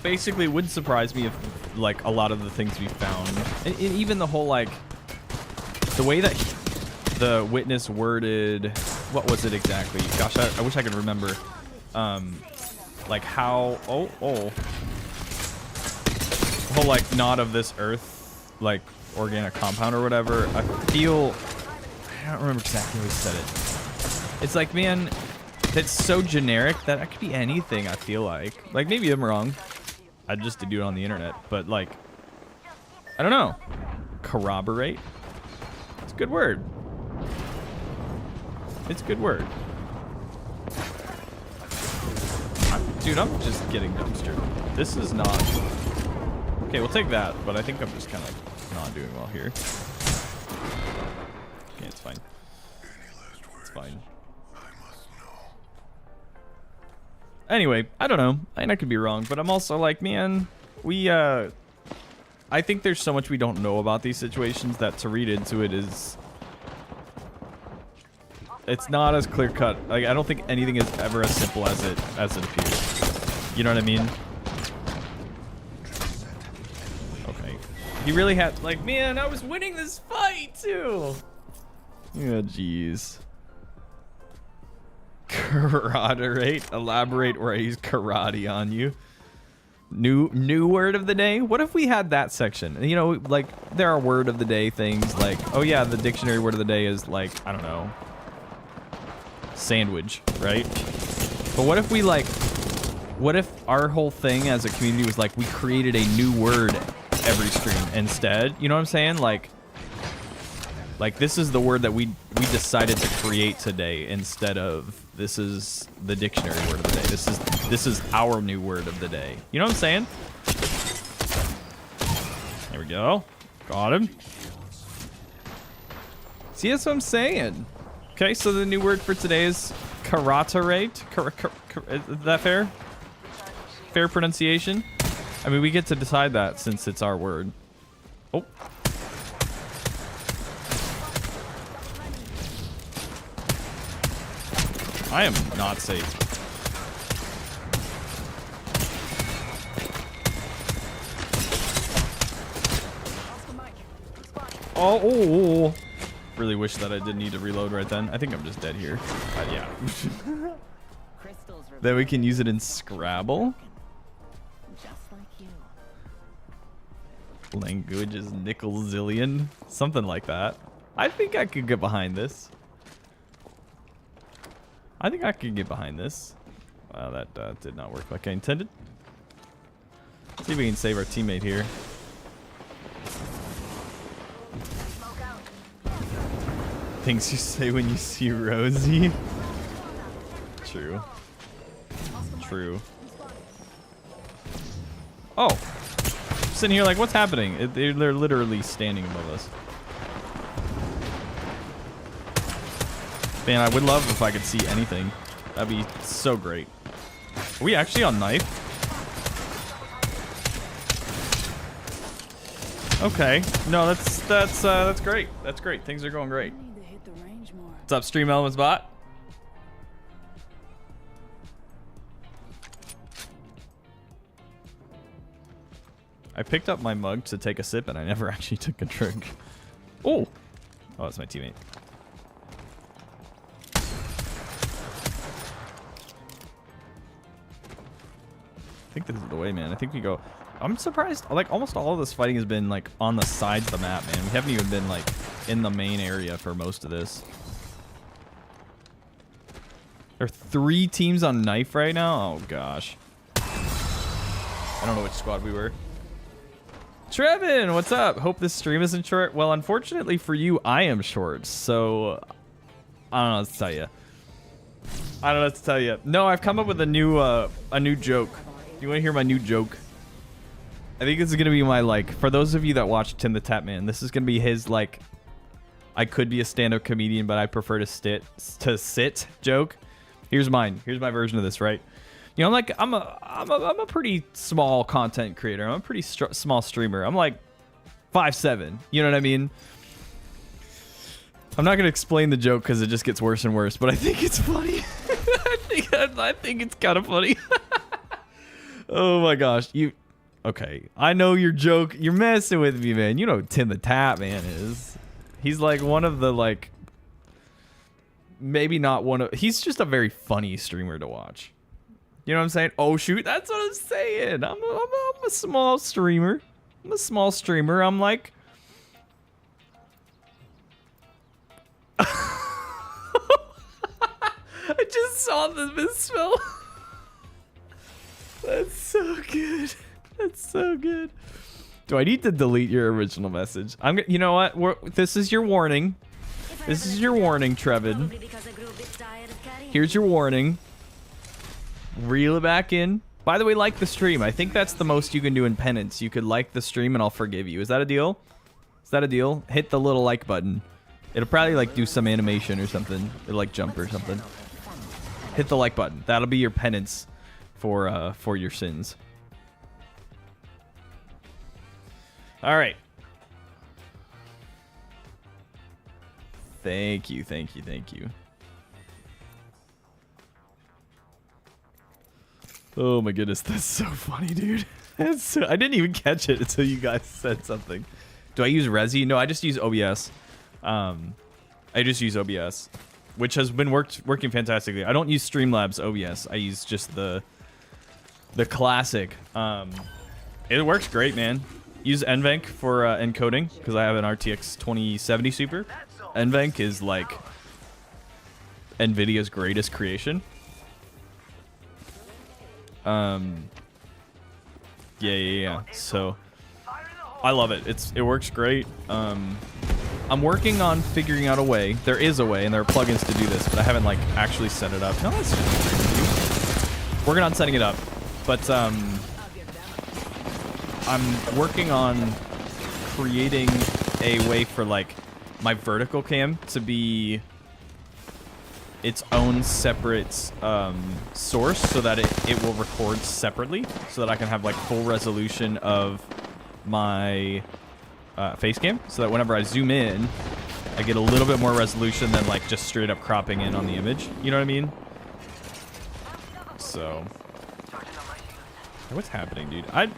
basically it wouldn't surprise me if like a lot of the things we found, and even the whole like the way that the witness worded, what was it exactly? Gosh, I wish I could remember. Like how the whole like not of this earth, like organic compound or whatever. I don't remember exactly how he said it. It's like, man, that's so generic that it could be anything. I feel like maybe I'm wrong. I just did do it on the internet, but like, I don't know. Corroborate. It's a good word. It's a good word. Dude, I'm just getting dumpstered. This is not... Okay, we'll take that, but I think I'm just kind of not doing well here. Okay, it's fine. It's fine. Anyway, I don't know. I could be wrong, but I'm also like, man, I think there's so much we don't know about these situations that to read into it is... It's not as clear cut. Like, I don't think anything is ever as simple as it appears. You know what I mean? Okay. He really had, like, man, I was winning this fight too. Yeah, jeez. Corroborate, elaborate, or he's karate on you. New word of the day. What if we had that section? You know, like there are word of the day things like, oh yeah, the dictionary word of the day is like, I don't know, sandwich, right? But what if we like, what if our whole thing as a community was like we created a new word every stream instead? You know what I'm saying? Like this is the word that we decided to create today instead of this is the dictionary word of the day. This is our new word of the day. You know what I'm saying? There we go. Got him. See, that's what I'm saying. Okay, so the new word for today is karaterate. Is that fair? Fair pronunciation? I mean, we get to decide that since it's our word. Oh. I am not safe. Oh. Really wish that I didn't need to reload right then. I think I'm just dead here. But yeah. Then we can use it in Scrabble. Just like you. Language is Niickelzz. Something like that. I think I could get behind this. Wow, that did not work like I intended. See if we can save our teammate here. Things you say when you see Rosie. True. Oh. Sitting here like, what's happening? They're literally standing above us. Man, I would love if I could see anything. That'd be so great. Are we actually on knife? Okay. No, that's great. That's great. Things are going great. What's up, Stream Elements bot? I picked up my mug to take a sip and I never actually took a drink. Oh, that's my teammate. I think this is the way, man. I think we go. I'm surprised. Like almost all of this fighting has been like on the sides of the map, man. We haven't even been like in the main area for most of this. There are 3 teams on knife right now. Oh gosh. I don't know which squad we were. Trevin, what's up? Hope this stream isn't short. Well, unfortunately for you, I am short. So I don't know what to tell you. No, I've come up with a new joke. You want to hear my new joke? I think this is gonna be my like. For those of you that watch Tim the Tap Man, this is gonna be his like. I could be a stand-up comedian, but I prefer to sit joke. Here's mine. Here's my version of this, right? You know, I'm a pretty small content creator. I'm a pretty small streamer. I'm like 5'7". You know what I mean? I'm not gonna explain the joke because it just gets worse and worse. But I think it's funny. I think it's kind of funny. Oh my gosh, okay, I know your joke. You're messing with me, man. You know who Tim the Tap Man is. He's like one of the like, maybe not one of. He's just a very funny streamer to watch. You know what I'm saying? Oh shoot, that's what I'm saying. I'm a small streamer. I'm like. I just saw the misspell. That's so good. That's so good. Do I need to delete your original message? You know what? This is your warning. This is your warning, Trevin. Here's your warning. Reel it back in. By the way, like the stream. I think that's the most you can do in penance. You could like the stream and I'll forgive you. Is that a deal? Is that a deal? Hit the little like button. It'll probably like do some animation or something. It'll like jump or something. Hit the like button. That'll be your penance for your sins. All right. Thank you. Oh my goodness, that's so funny, dude. I didn't even catch it until you guys said something. Do I use Resi? No, I just use OBS. Which has been working fantastically. I don't use Streamlabs OBS. I use just the classic. It works great, man. Use NVENC for encoding because I have an RTX 2070 Super. NVENC is like NVIDIA's greatest creation. Yeah. So I love it. It works great. I'm working on figuring out a way. There is a way, and there are plugins to do this, but I haven't like actually set it up. No, that's just working on setting it up. But I'm working on creating a way for like my vertical cam to be its own separate source so that it will record separately so that I can have like full resolution of my face cam so that whenever I zoom in I get a little bit more resolution than like just straight up cropping in on the image. You know what I mean? so. What's happening, dude? I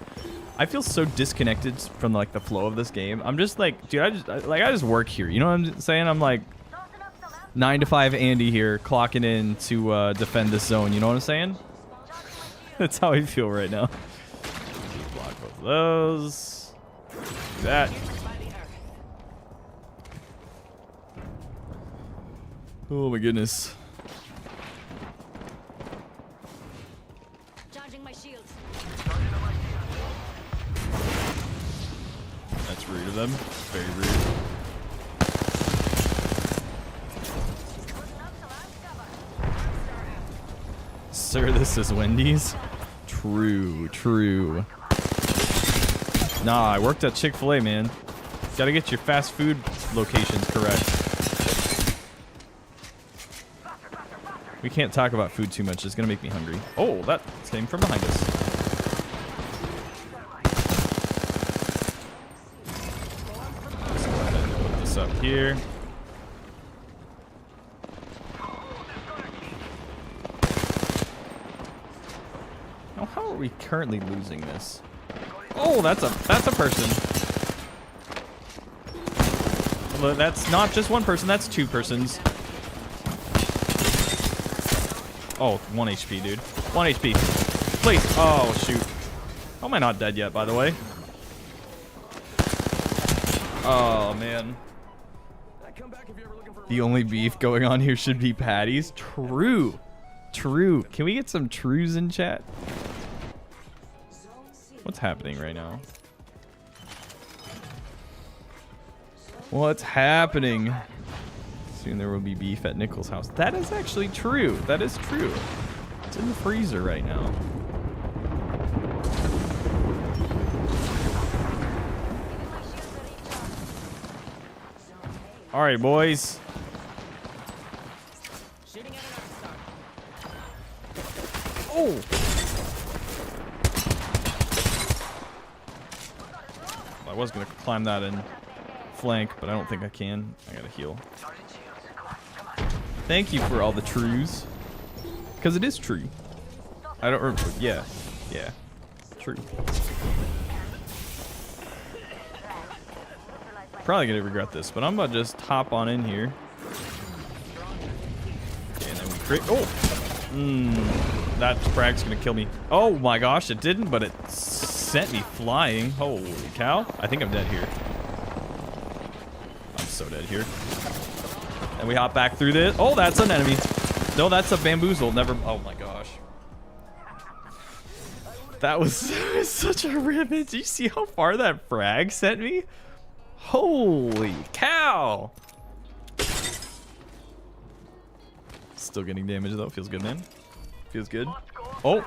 feel so disconnected from like the flow of this game. I'm just like, dude, I just work here. You know what I'm saying? I'm like 9 to 5 Andy here, clocking in to defend this zone. You know what I'm saying? That's how I feel right now. Block both of those. Do that. Oh my goodness. Charging my shields. That's rude of them. Very rude. Sir, this is Wendy's. True, true. Nah, I worked at Chick-fil-A, man. Gotta get your fast food locations correct. We can't talk about food too much. It's gonna make me hungry. Oh, that came from behind us. Let's go ahead and put this up here. Now, how are we currently losing this? Oh, that's a person. Look, that's not just one person. That's 2 persons. Oh, 1 HP, dude. 1 HP. Please. Oh, shoot. How am I not dead yet, by the way? Oh, man. The only beef going on here should be patties. True. True. Can we get some trues in chat? What's happening right now? What's happening? Soon there will be beef at Niickelzz house. That is actually true. That is true. It's in the freezer right now. All right, boys. Oh. I was gonna climb that in flank, but I don't think I can. I gotta heal. Thank you for all the trues. Because it is true. I don't remember. Yeah. Yeah. True. Probably gonna regret this, but I'm about to just hop on in here. Okay, and then we create. Oh! That frag's gonna kill me. Oh my gosh, it didn't, but it sent me flying. Holy cow. I think I'm dead here. I'm so dead here. And we hop back through this. Oh, that's an enemy. No, that's a bamboozle. Never. Oh my gosh. That was such a rip. Did you see how far that frag sent me? Holy cow. Still getting damage though. Feels good, man. Feels good. Oh.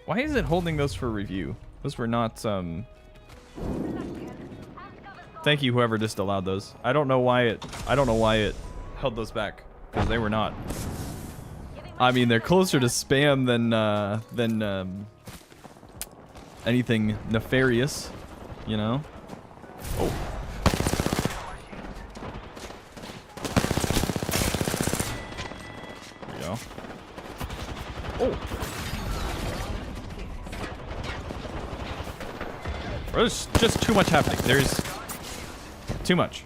Why is it holding those for review? Those were not, Thank you, whoever just allowed those. I don't know why it held those back, because they were not. I mean, they're closer to spam than anything nefarious, you know? Oh. There we go. Oh. There's just too much happening. There's too much.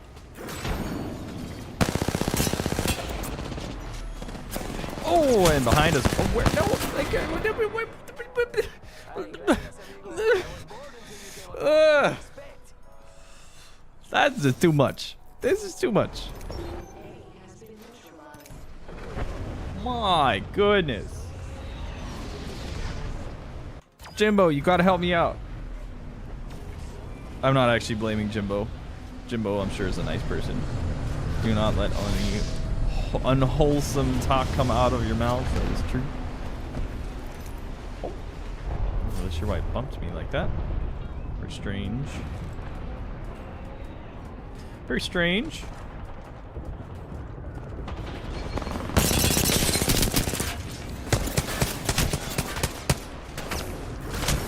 Oh, and behind us. Oh, where? No. That's just too much. This is too much. My goodness. Jimbo, you gotta help me out. I'm not actually blaming Jimbo. Jimbo, I'm sure, is a nice person. Do not let any unwholesome talk come out of your mouth. That is true. Oh. I'm not really sure why it bumped me like that. Very strange. Very strange.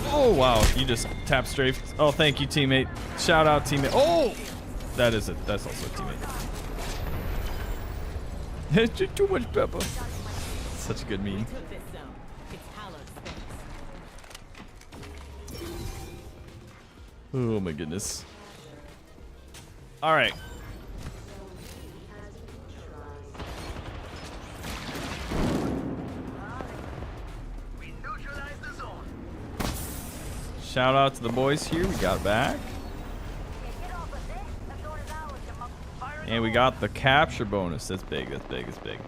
Oh wow, you just tap strafed. Oh, thank you, teammate. Shout out, teammate. Oh, that's also a teammate. Too much pepper. such a good meme. Took this zone. It's hallowed space. Oh my goodness. All right. Shout out to the boys here. We got back. And we got the capture bonus. That's big. That's big. That's big.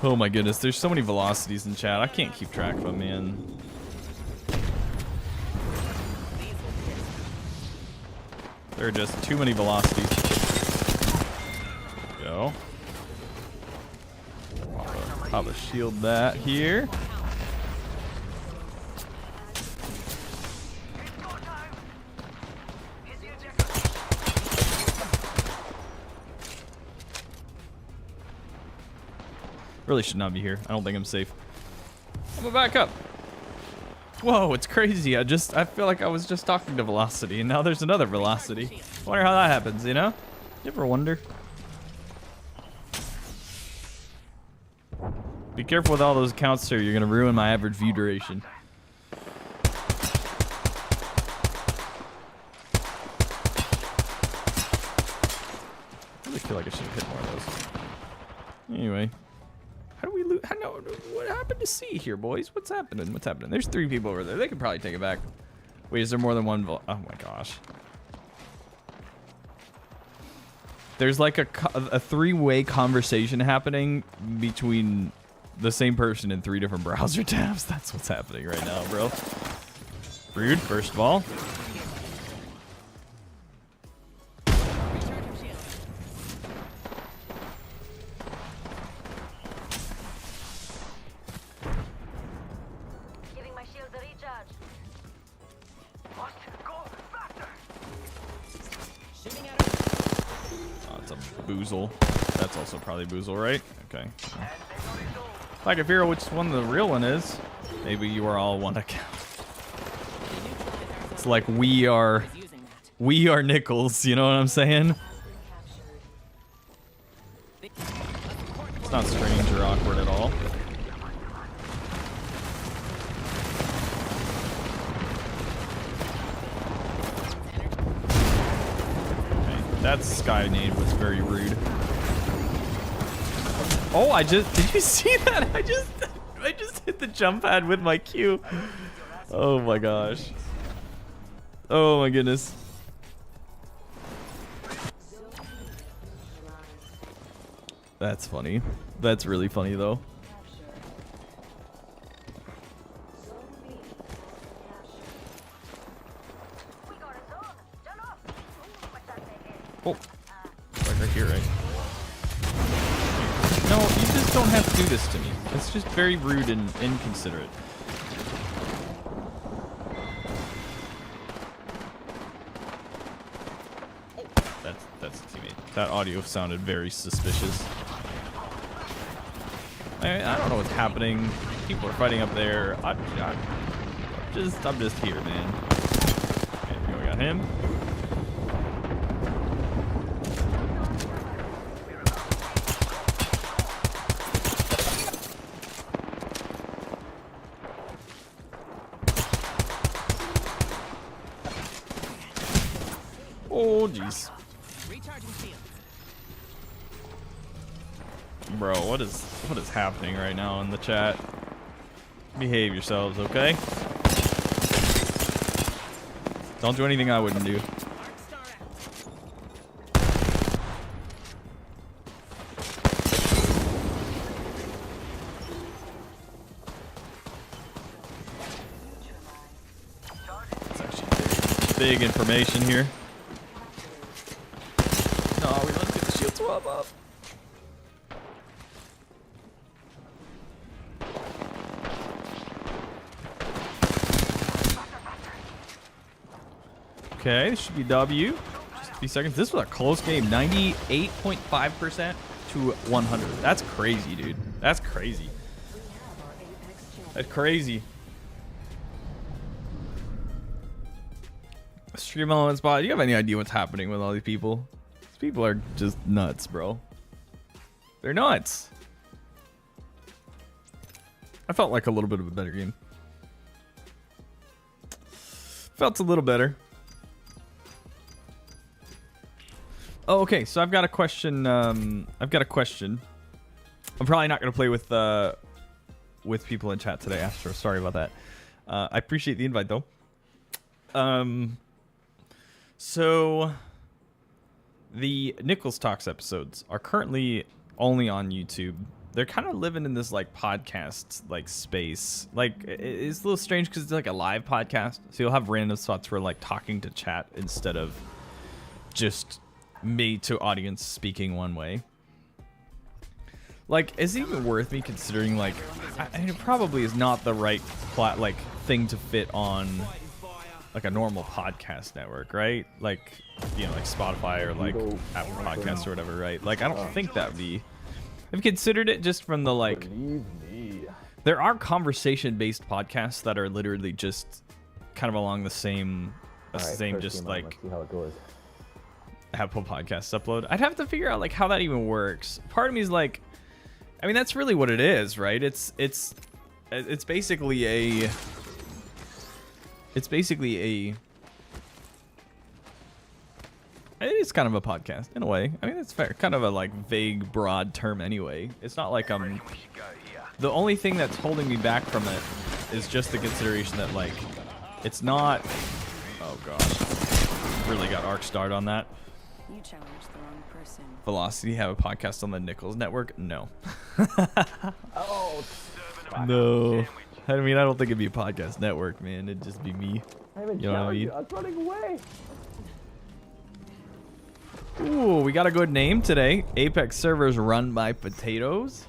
Oh my goodness, there's so many velocities in chat. I can't keep track of them, man. There are just too many velocities. Go. Pop a shield that here. Really should not be here. I don't think I'm safe. I'm gonna back up. Whoa, it's crazy. I feel like I was just talking to Velocity, and now there's another Velocity. Wonder how that happens, you know? You ever wonder? Be careful with all those accounts, sir. You're gonna ruin my average view duration. I really feel like I should have hit more of those. Anyway. How do we lose? What happened to C here, boys? What's happening? What's happening? There's 3 people over there. They could probably take it back. Wait, is there more than one? Oh my gosh. There's like a 3-way conversation happening between the same person in 3 different browser tabs. That's what's happening right now, bro. Rude, first of all. Boozle. That's also probably Boozle, right? Okay. If I could figure out which one the real one is, maybe you are all one account. It's like we are Niickelzz, you know what I'm saying? It's not strange or awkward at all. That sky nade was very rude. Oh, did you see that? I just hit the jump pad with my Q. Oh my gosh. Oh my goodness. That's funny. That's really funny though. Oh, right here, right? No, you just don't have to do this to me. It's just very rude and inconsiderate. That's a teammate. That audio sounded very suspicious. I don't know what's happening. People are fighting up there. I'm just here, man. Okay, we got him. Oh, jeez. Bro, what is happening right now in the chat? Behave yourselves, okay? Don't do anything I wouldn't do. It's actually big information here. No, we let's get the shield swap up. Okay, this should be W. Just a few seconds. This was a close game. 98.5%. to 100. That's crazy, dude. That's crazy. That's crazy. Stream Element Spot. Do you have any idea what's happening with all these people? These people are just nuts, bro. They're nuts. I felt like a little bit of a better game. Felt a little better. Oh, okay. So I've got a question. I'm probably not gonna play with people in chat today, Astro. Sorry about that. I appreciate the invite though. So the Niickelzz Talks episodes are currently only on YouTube. They're kind of living in this like podcast like space. Like it's a little strange because it's like a live podcast, so you'll have random spots where like talking to chat instead of just me to audience speaking one way. Like, is it even worth me considering like it probably is not the right thing to fit on like a normal podcast network, right? Like, you know, like Spotify or like Apple Podcasts or whatever, right? Like, I don't think that would be. I've considered it just from the like. There are conversation-based podcasts that are literally just kind of along the same, just like. Let's see how it goes. Apple Podcasts upload. I'd have to figure out like how that even works. Part of me is like, I mean, that's really what it is, right? It's basically a. It's basically a. It's kind of a podcast in a way. I mean, it's fair. Kind of a like vague, broad term anyway. It's not like the only thing that's holding me back from it is just the consideration that like it's not. Oh gosh, really got arc starred on that. You challenged the wrong person. Velocity have a podcast on the Niickelzz network? No. Oh. No. I mean, I don't think it'd be a podcast network, man. It'd just be me. You know what I mean? I was running away. Ooh, we got a good name today. Apex servers run by potatoes.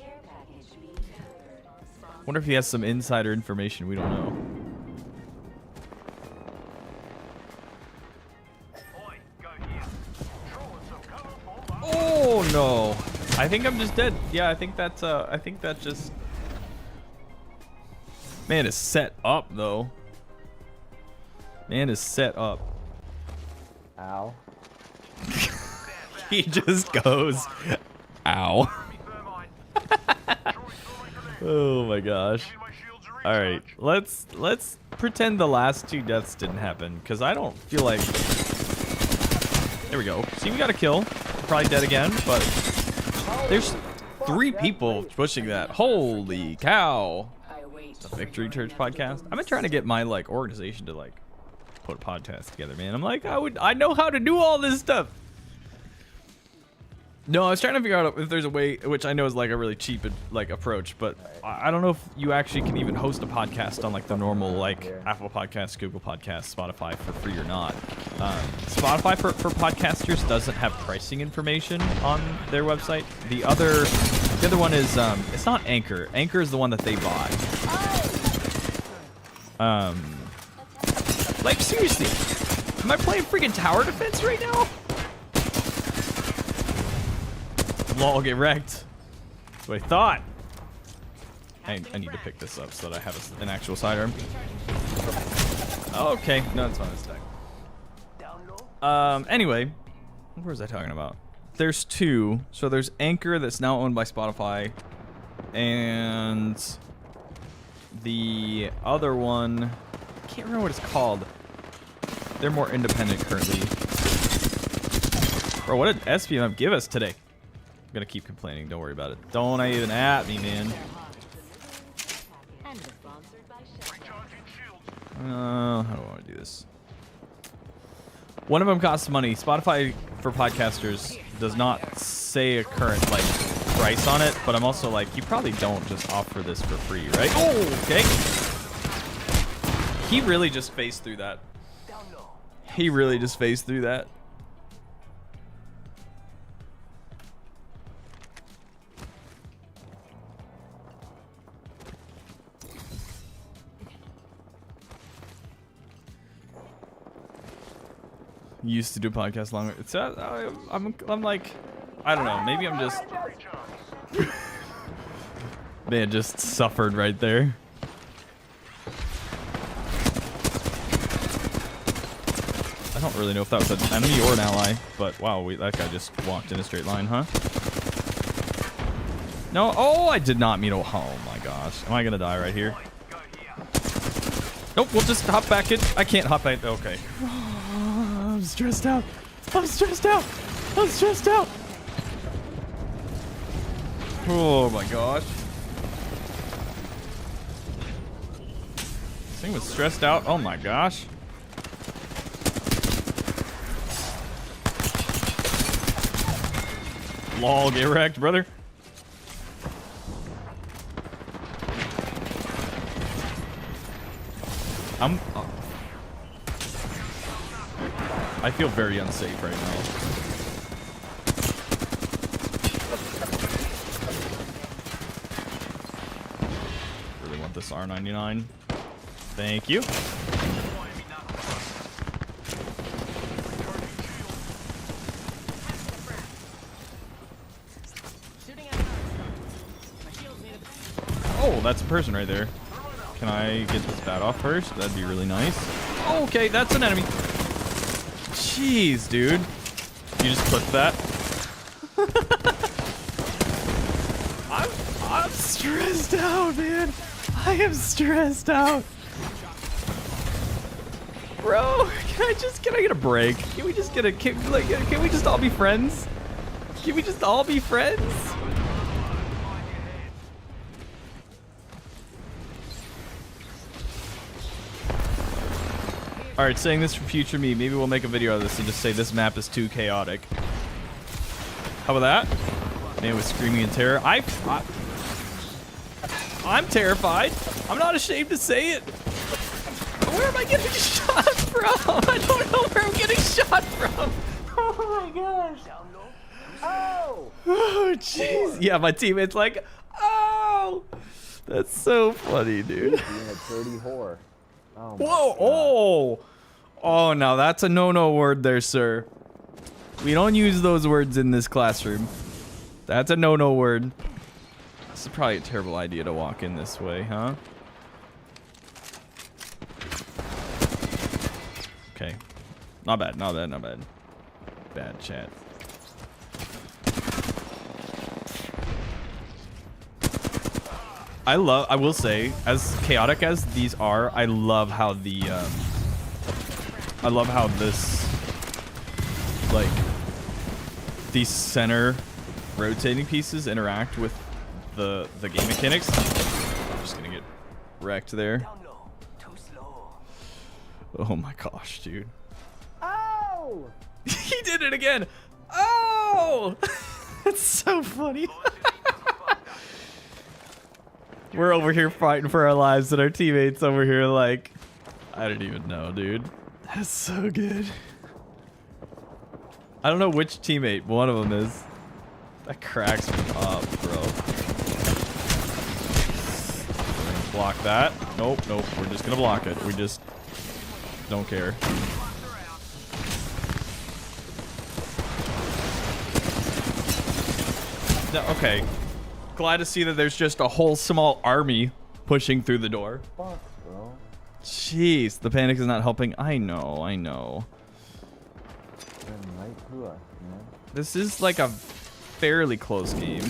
Wonder if he has some insider information we don't know. Oh no! I think I'm just dead. Yeah, I think that's that just. Man is set up though. Man is set up. Ow. He just goes, ow. Oh my gosh. All right, let's pretend the last two deaths didn't happen, because I don't feel like. There we go. See, we got a kill. Probably dead again, but there's 3 people pushing that. Holy cow! The Victory Church podcast. I've been trying to get my like organization to like put a podcast together, man. I'm like, I know how to do all this stuff. No, I was trying to figure out if there's a way, which I know is like a really cheap like approach, but I don't know if you actually can even host a podcast on like the normal like Apple Podcasts, Google Podcasts, Spotify for free or not. Spotify for podcasters doesn't have pricing information on their website. The other one is it's not Anchor. Anchor is the one that they bought. Like seriously, am I playing freaking tower defense right now? Lol, get wrecked. That's what I thought. I need to pick this up so that I have an actual sidearm. Okay, no, it's fine. It's dying. Anyway, what was I talking about? There's 2. So there's Anchor that's now owned by Spotify, and the other one, I can't remember what it's called. They're more independent currently. Bro, what did SPMF give us today? I'm gonna keep complaining. Don't worry about it. Don't even at me, man. How do I want to do this? One of them costs money. Spotify for podcasters does not say a current like price on it, but I'm also like, you probably don't just offer this for free, right? Oh, okay. He really just phased through that. He really just phased through that. Used to do podcasts longer. It's I'm like, I don't know. Maybe I'm just... Man, just suffered right there. I don't really know if that was an enemy or an ally, but wow, that guy just walked in a straight line, huh? No, oh, I did not mean to. Oh my gosh, am I gonna die right here? Nope, we'll just hop back in. I can't hop back. Okay. I'm stressed out. I'm stressed out. I'm stressed out. Oh my gosh. This thing was stressed out. Oh my gosh. Lol, get wrecked, brother. I feel very unsafe right now. Really want this R99. Thank you. Oh, that's a person right there. Can I get this bat off first? That'd be really nice. Oh, okay, that's an enemy. Jeez, dude. You just clipped that. I'm stressed out, man. I am stressed out. Bro, can I get a break? Can we just get a can we just all be friends? Can we just all be friends? Alright, saying this for future me. Maybe we'll make a video of this and just say this map is too chaotic. How about that? Man with screaming in terror. I'm terrified. I'm not ashamed to say it. Where am I getting shot from? I don't know where I'm getting shot from. Oh my gosh. Oh! Oh, jeez. Yeah, my teammate's like, oh! That's so funny, dude. Being a dirty whore. Oh my Whoa! God. Oh! Oh, now that's a no-no word there, sir. We don't use those words in this classroom. That's a no-no word. This is probably a terrible idea to walk in this way, huh? Okay. Not bad, not bad, not bad. Bad chat. I will say, as chaotic as these are, I love how this, like, these center rotating pieces interact with the game mechanics. I'm just gonna get wrecked there. Oh my gosh, dude. Oh! He did it again. Oh! That's so funny. We're over here fighting for our lives, and our teammates over here like, I don't even know, dude. That's so good. I don't know which teammate one of them is. That cracks me up, bro. We're gonna block that. Nope, nope. We're just gonna block it. We just don't care. No, okay. Glad to see that there's just a whole small army pushing through the door. Fuck, bro. Jeez, the panic is not helping. I know, I know. This is like a fairly close game.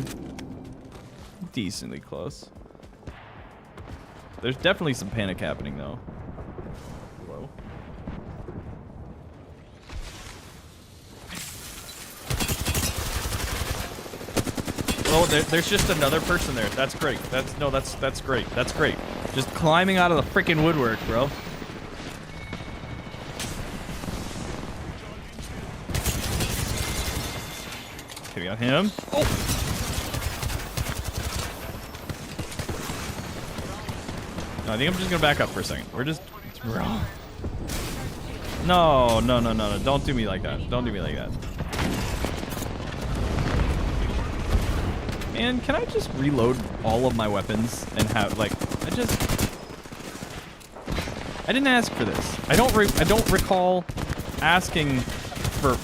Decently close. There's definitely some panic happening though. Hello? Oh, there's just another person there. That's great. That's great. That's great. Just climbing out of the freaking woodwork, bro. Okay, we got him. Oh! No, I think I'm just gonna back up for a second. We're just... No, no, no, no, no. Don't do me like that. Don't do me like that. Man, can I just reload all of my weapons and have, like, I didn't ask for this. I don't recall asking for...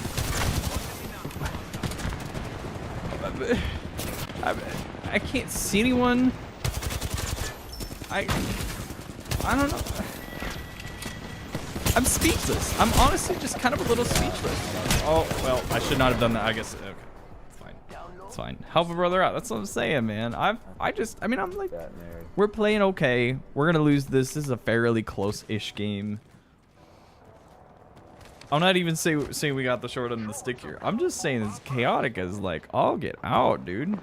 I can't see anyone. I don't know. I'm speechless. I'm honestly just kind of a little speechless. Oh, well, I should not have done that. I guess. Okay. It's fine. It's fine. Help a brother out. That's what I'm saying, man. I mean, I'm like, we're playing okay. We're going to lose this. This is a fairly close-ish game. I'm not even saying we got the short end of the stick here. I'm just saying it's chaotic as like, I'll get out, dude.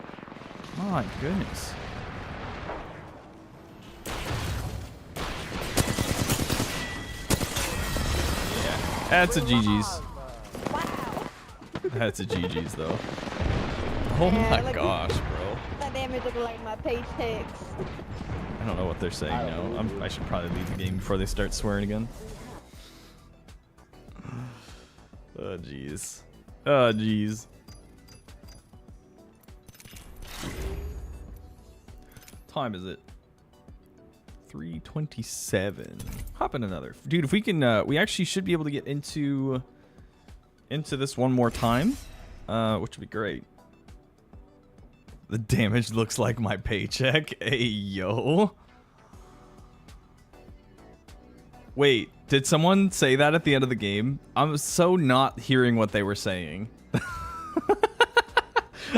My goodness. Yeah, that's a GG's. That's a GG's though. Oh my gosh, bro. That damage looking like my paychecks. I don't know what they're saying now. I should probably leave the game before they start swearing again. Oh jeez. Oh jeez. Time is it? 3:27. Hop in another. Dude, if we can we actually should be able to get into this one more time. Which would be great. The damage looks like my paycheck. Hey yo. Wait, did someone say that at the end of the game? I'm so not hearing what they were saying.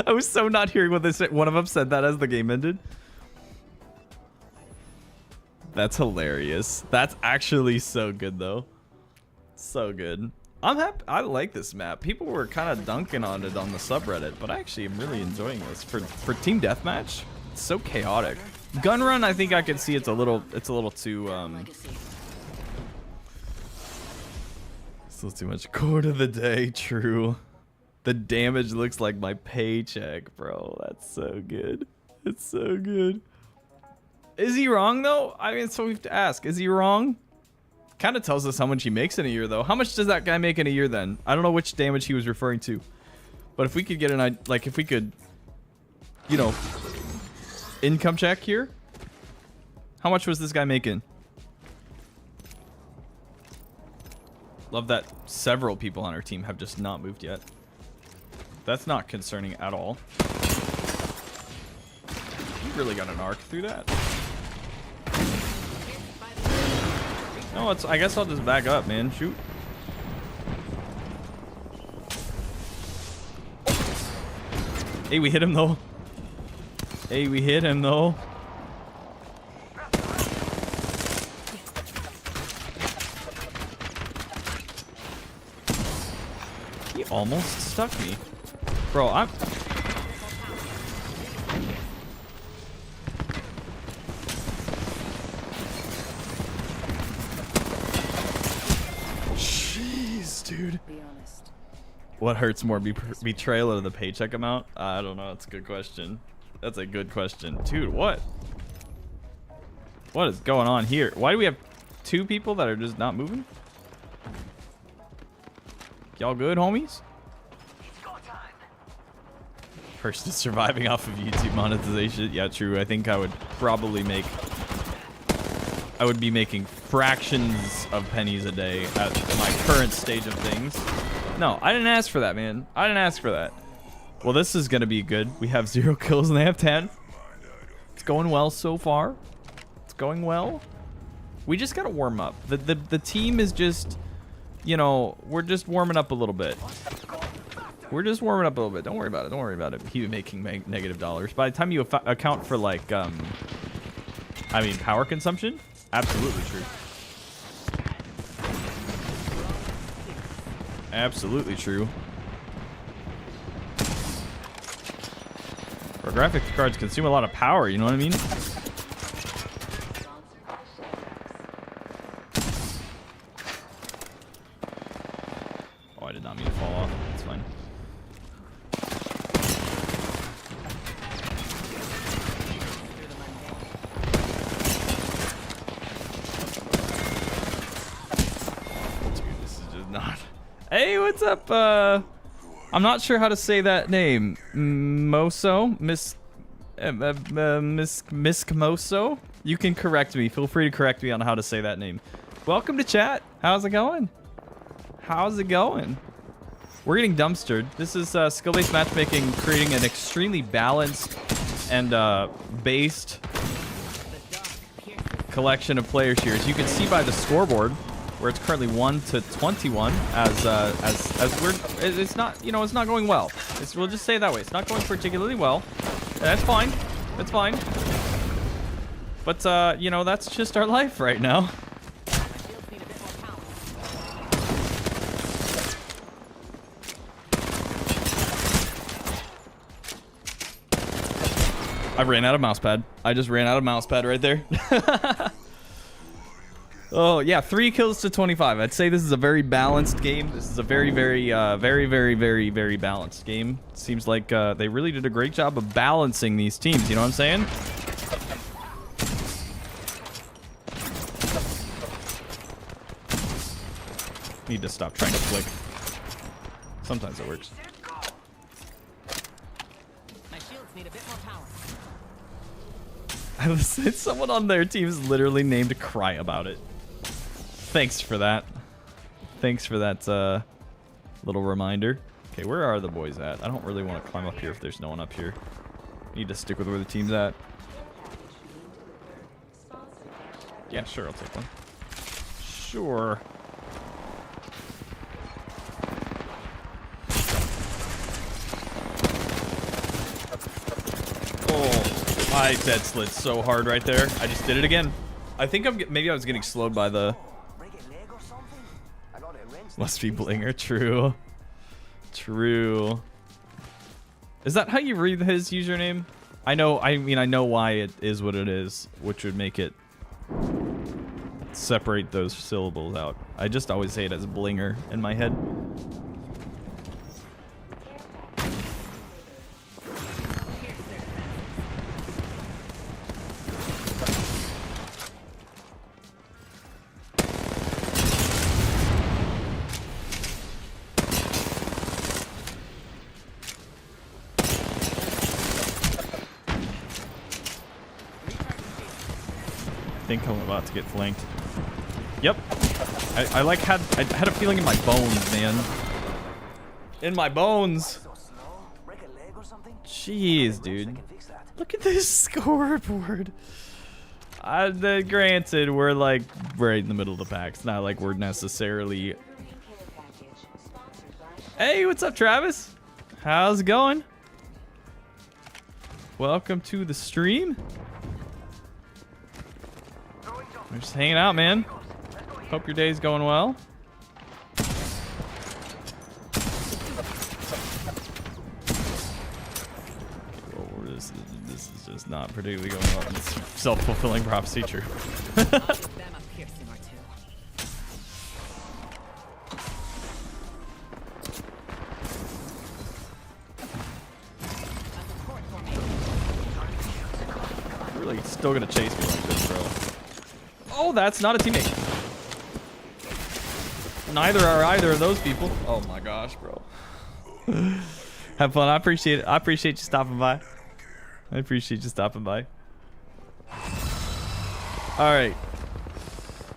I was so not hearing what they said. One of them said that as the game ended. That's hilarious. That's actually so good though. So good. I'm happy. I like this map. People were kind of dunking on it on the subreddit, but I actually am really enjoying this. For team deathmatch, it's so chaotic. Gun run, I think I can see it's a little too still too much. Core of the day, true. The damage looks like my paycheck, bro. That's so good. It's so good. Is he wrong though? I mean, so we have to ask. Is he wrong? Kind of tells us how much he makes in a year though. How much does that guy make in a year then? I don't know which damage he was referring to. But if we could get an like if we could, you know, income check here. How much was this guy making? Love that several people on our team have just not moved yet. That's not concerning at all. You really got an arc through that. No, I guess I'll just back up, man. Shoot. Hey, we hit him though. Hey, we hit him though. He almost stuck me. Bro, I'm... Jeez, dude. Be honest. What hurts more, betrayal or the paycheck amount? I don't know. That's a good question. That's a good question. Dude, what? What is going on here? Why do we have two people that are just not moving? Y'all good, homies? First is surviving off of YouTube monetization. Yeah, true. I think I would probably make... I would be making fractions of pennies a day at my current stage of things. No, I didn't ask for that, man. I didn't ask for that. Well, this is going to be good. We have 0 kills and they have 10. It's going well so far. It's going well. We just got to warm up. The team is just... You know, we're just warming up a little bit. We're just warming up a little bit. Don't worry about it. Don't worry about it. He making negative dollars. By the time you account for like, I mean, power consumption, absolutely true. Absolutely true. Our graphics cards consume a lot of power. You know what I mean? Oh, I did not mean to fall off. It's fine. Dude, this is just not... Hey, what's up? I'm not sure how to say that name. Moso? Miss Moso? You can correct me. Feel free to correct me on how to say that name. Welcome to chat. How's it going? How's it going? We're getting dumpstered. This is skill-based matchmaking, creating an extremely balanced and based collection of players here. As you can see by the scoreboard, where it's currently 1-21, as we're, it's not, you know, it's not going well. We'll just say it that way. It's not going particularly well. That's fine. That's fine. But you know, that's just our life right now. I ran out of mouse pad. I just ran out of mouse pad right there. Oh, yeah, 3 kills to 25. I'd say this is a very balanced game. This is a very balanced game. Seems like they really did a great job of balancing these teams, you know what I'm saying? Need to stop trying to flick. Sometimes it works. Someone on their team is literally named Cry About It. Thanks for that. Thanks for that little reminder. Okay, where are the boys at? I don't really want to climb up here if there's no one up here. Need to stick with where the team's at. Yeah, sure, I'll take one. Sure. I dead slid so hard right there. I just did it again. I think maybe I was getting slowed by the... Must be Blinger. True. True. Is that how you read his username? I know, I know why it is what it is, which would make it separate those syllables out. I just always say it as Blinger in my head. I think I'm about to get flanked. Yep. I had a feeling in my bones, man. In my bones. Jeez, dude. Look at this scoreboard. Granted, we're like right in the middle of the pack. It's not like we're necessarily... Hey, what's up, Travis? How's it going? Welcome to the stream. We're just hanging out, man. Hope your day's going well. Oh, this is just not particularly going well. It's self-fulfilling prophecy, true. You're really still gonna chase me like this, bro. Oh, that's not a teammate. Neither are either of those people. Oh my gosh, bro. Have fun. I appreciate it. I appreciate you stopping by. I appreciate you stopping by. All right.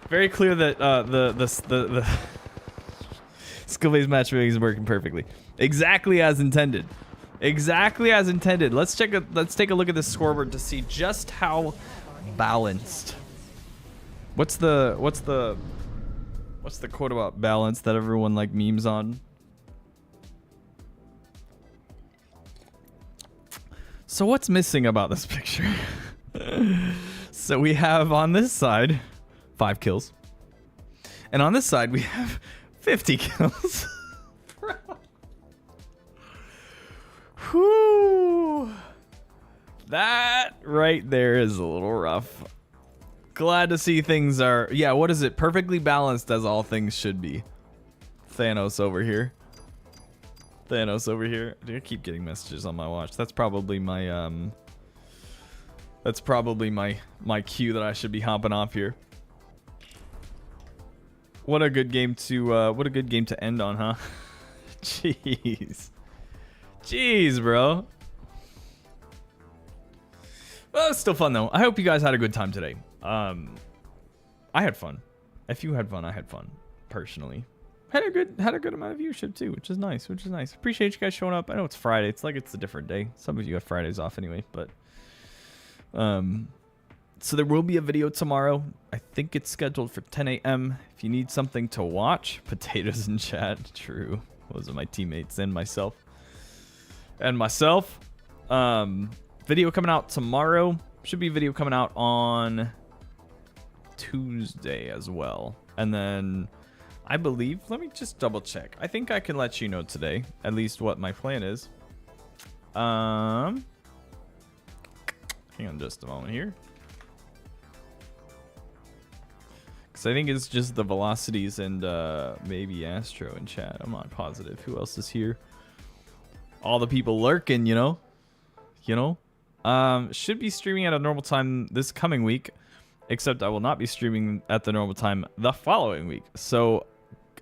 Very clear that the skill-based matchmaking is working perfectly. Exactly as intended. Exactly as intended. Let's take a look at this scoreboard to see just how balanced. What's the quote about balance that everyone like memes on? So what's missing about this picture? So we have on this side 5 kills. And on this side we have 50 kills. Whew. That right there is a little rough. Glad to see things are... Yeah, what is it? Perfectly balanced as all things should be. Thanos over here. Thanos over here. Dude, I keep getting messages on my watch. That's probably my... That's probably my cue that I should be hopping off here. What a good game to... what a good game to end on, huh? Jeez. Jeez, bro. Well, it's still fun, though. I hope you guys had a good time today. I had fun. If you had fun, I had fun, personally. had a good amount of viewership too, which is nice. Appreciate you guys showing up. I know it's Friday. It's like it's a different day. Some of you have Fridays off anyway, but so there will be a video tomorrow. I think it's scheduled for 10 a.m. If you need something to watch, potatoes in chat. True. Those are my teammates and myself. Video coming out tomorrow. Should be a video coming out on Tuesday as well. And then I believe, let me just double check. I think I can let you know today, at least what my plan is. Hang on just a moment here. Because I think it's just the Velocities and maybe Astro in chat. I'm not positive. Who else is here? All the people lurking, you know? Should be streaming at a normal time this coming week. Except I will not be streaming at the normal time the following week. So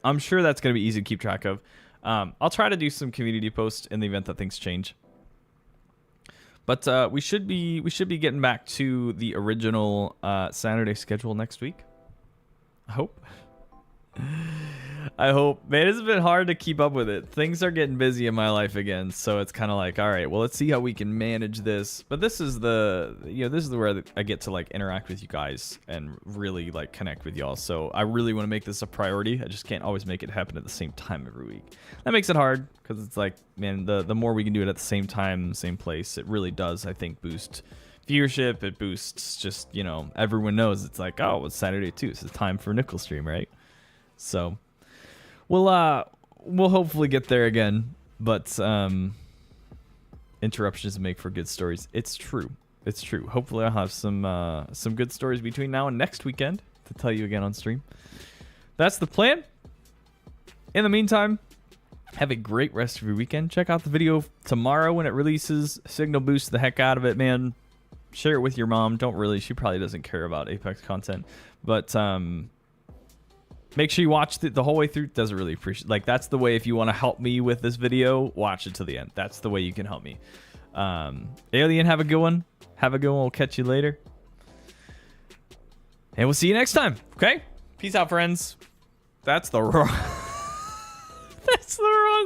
I'm sure that's going to be easy to keep track of. I'll try to do some community posts in the event that things change. But we should be getting back to the original Saturday schedule next week. I hope. Man, it's been hard to keep up with it. Things are getting busy in my life again, so it's kind of like, all right, well, let's see how we can manage this. But this is where I get to like interact with you guys and really like connect with y'all. So I really want to make this a priority. I just can't always make it happen at the same time every week. That makes it hard because it's like, man, the more we can do it at the same time, same place, it really does, I think, boost viewership. It boosts just, everyone knows it's like, oh, it's Saturday too, so it's time for Niickelzz stream, right? So we'll hopefully get there again, but interruptions make for good stories. It's true. Hopefully I'll have some good stories between now and next weekend to tell you again on stream. That's the plan. In the meantime, have a great rest of your weekend. Check out the video tomorrow when it releases. Signal boost the heck out of it, man. Share it with your mom. She probably doesn't care about Apex content, but make sure you watch the whole way through. Doesn't really appreciate, like, that's the way. If you want to help me with this video, watch it to the end. That's the way you can help me. Alien, have a good one. We'll catch you later, and we'll see you next time. Okay, peace out, friends. That's the wrong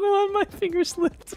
one. My finger slipped.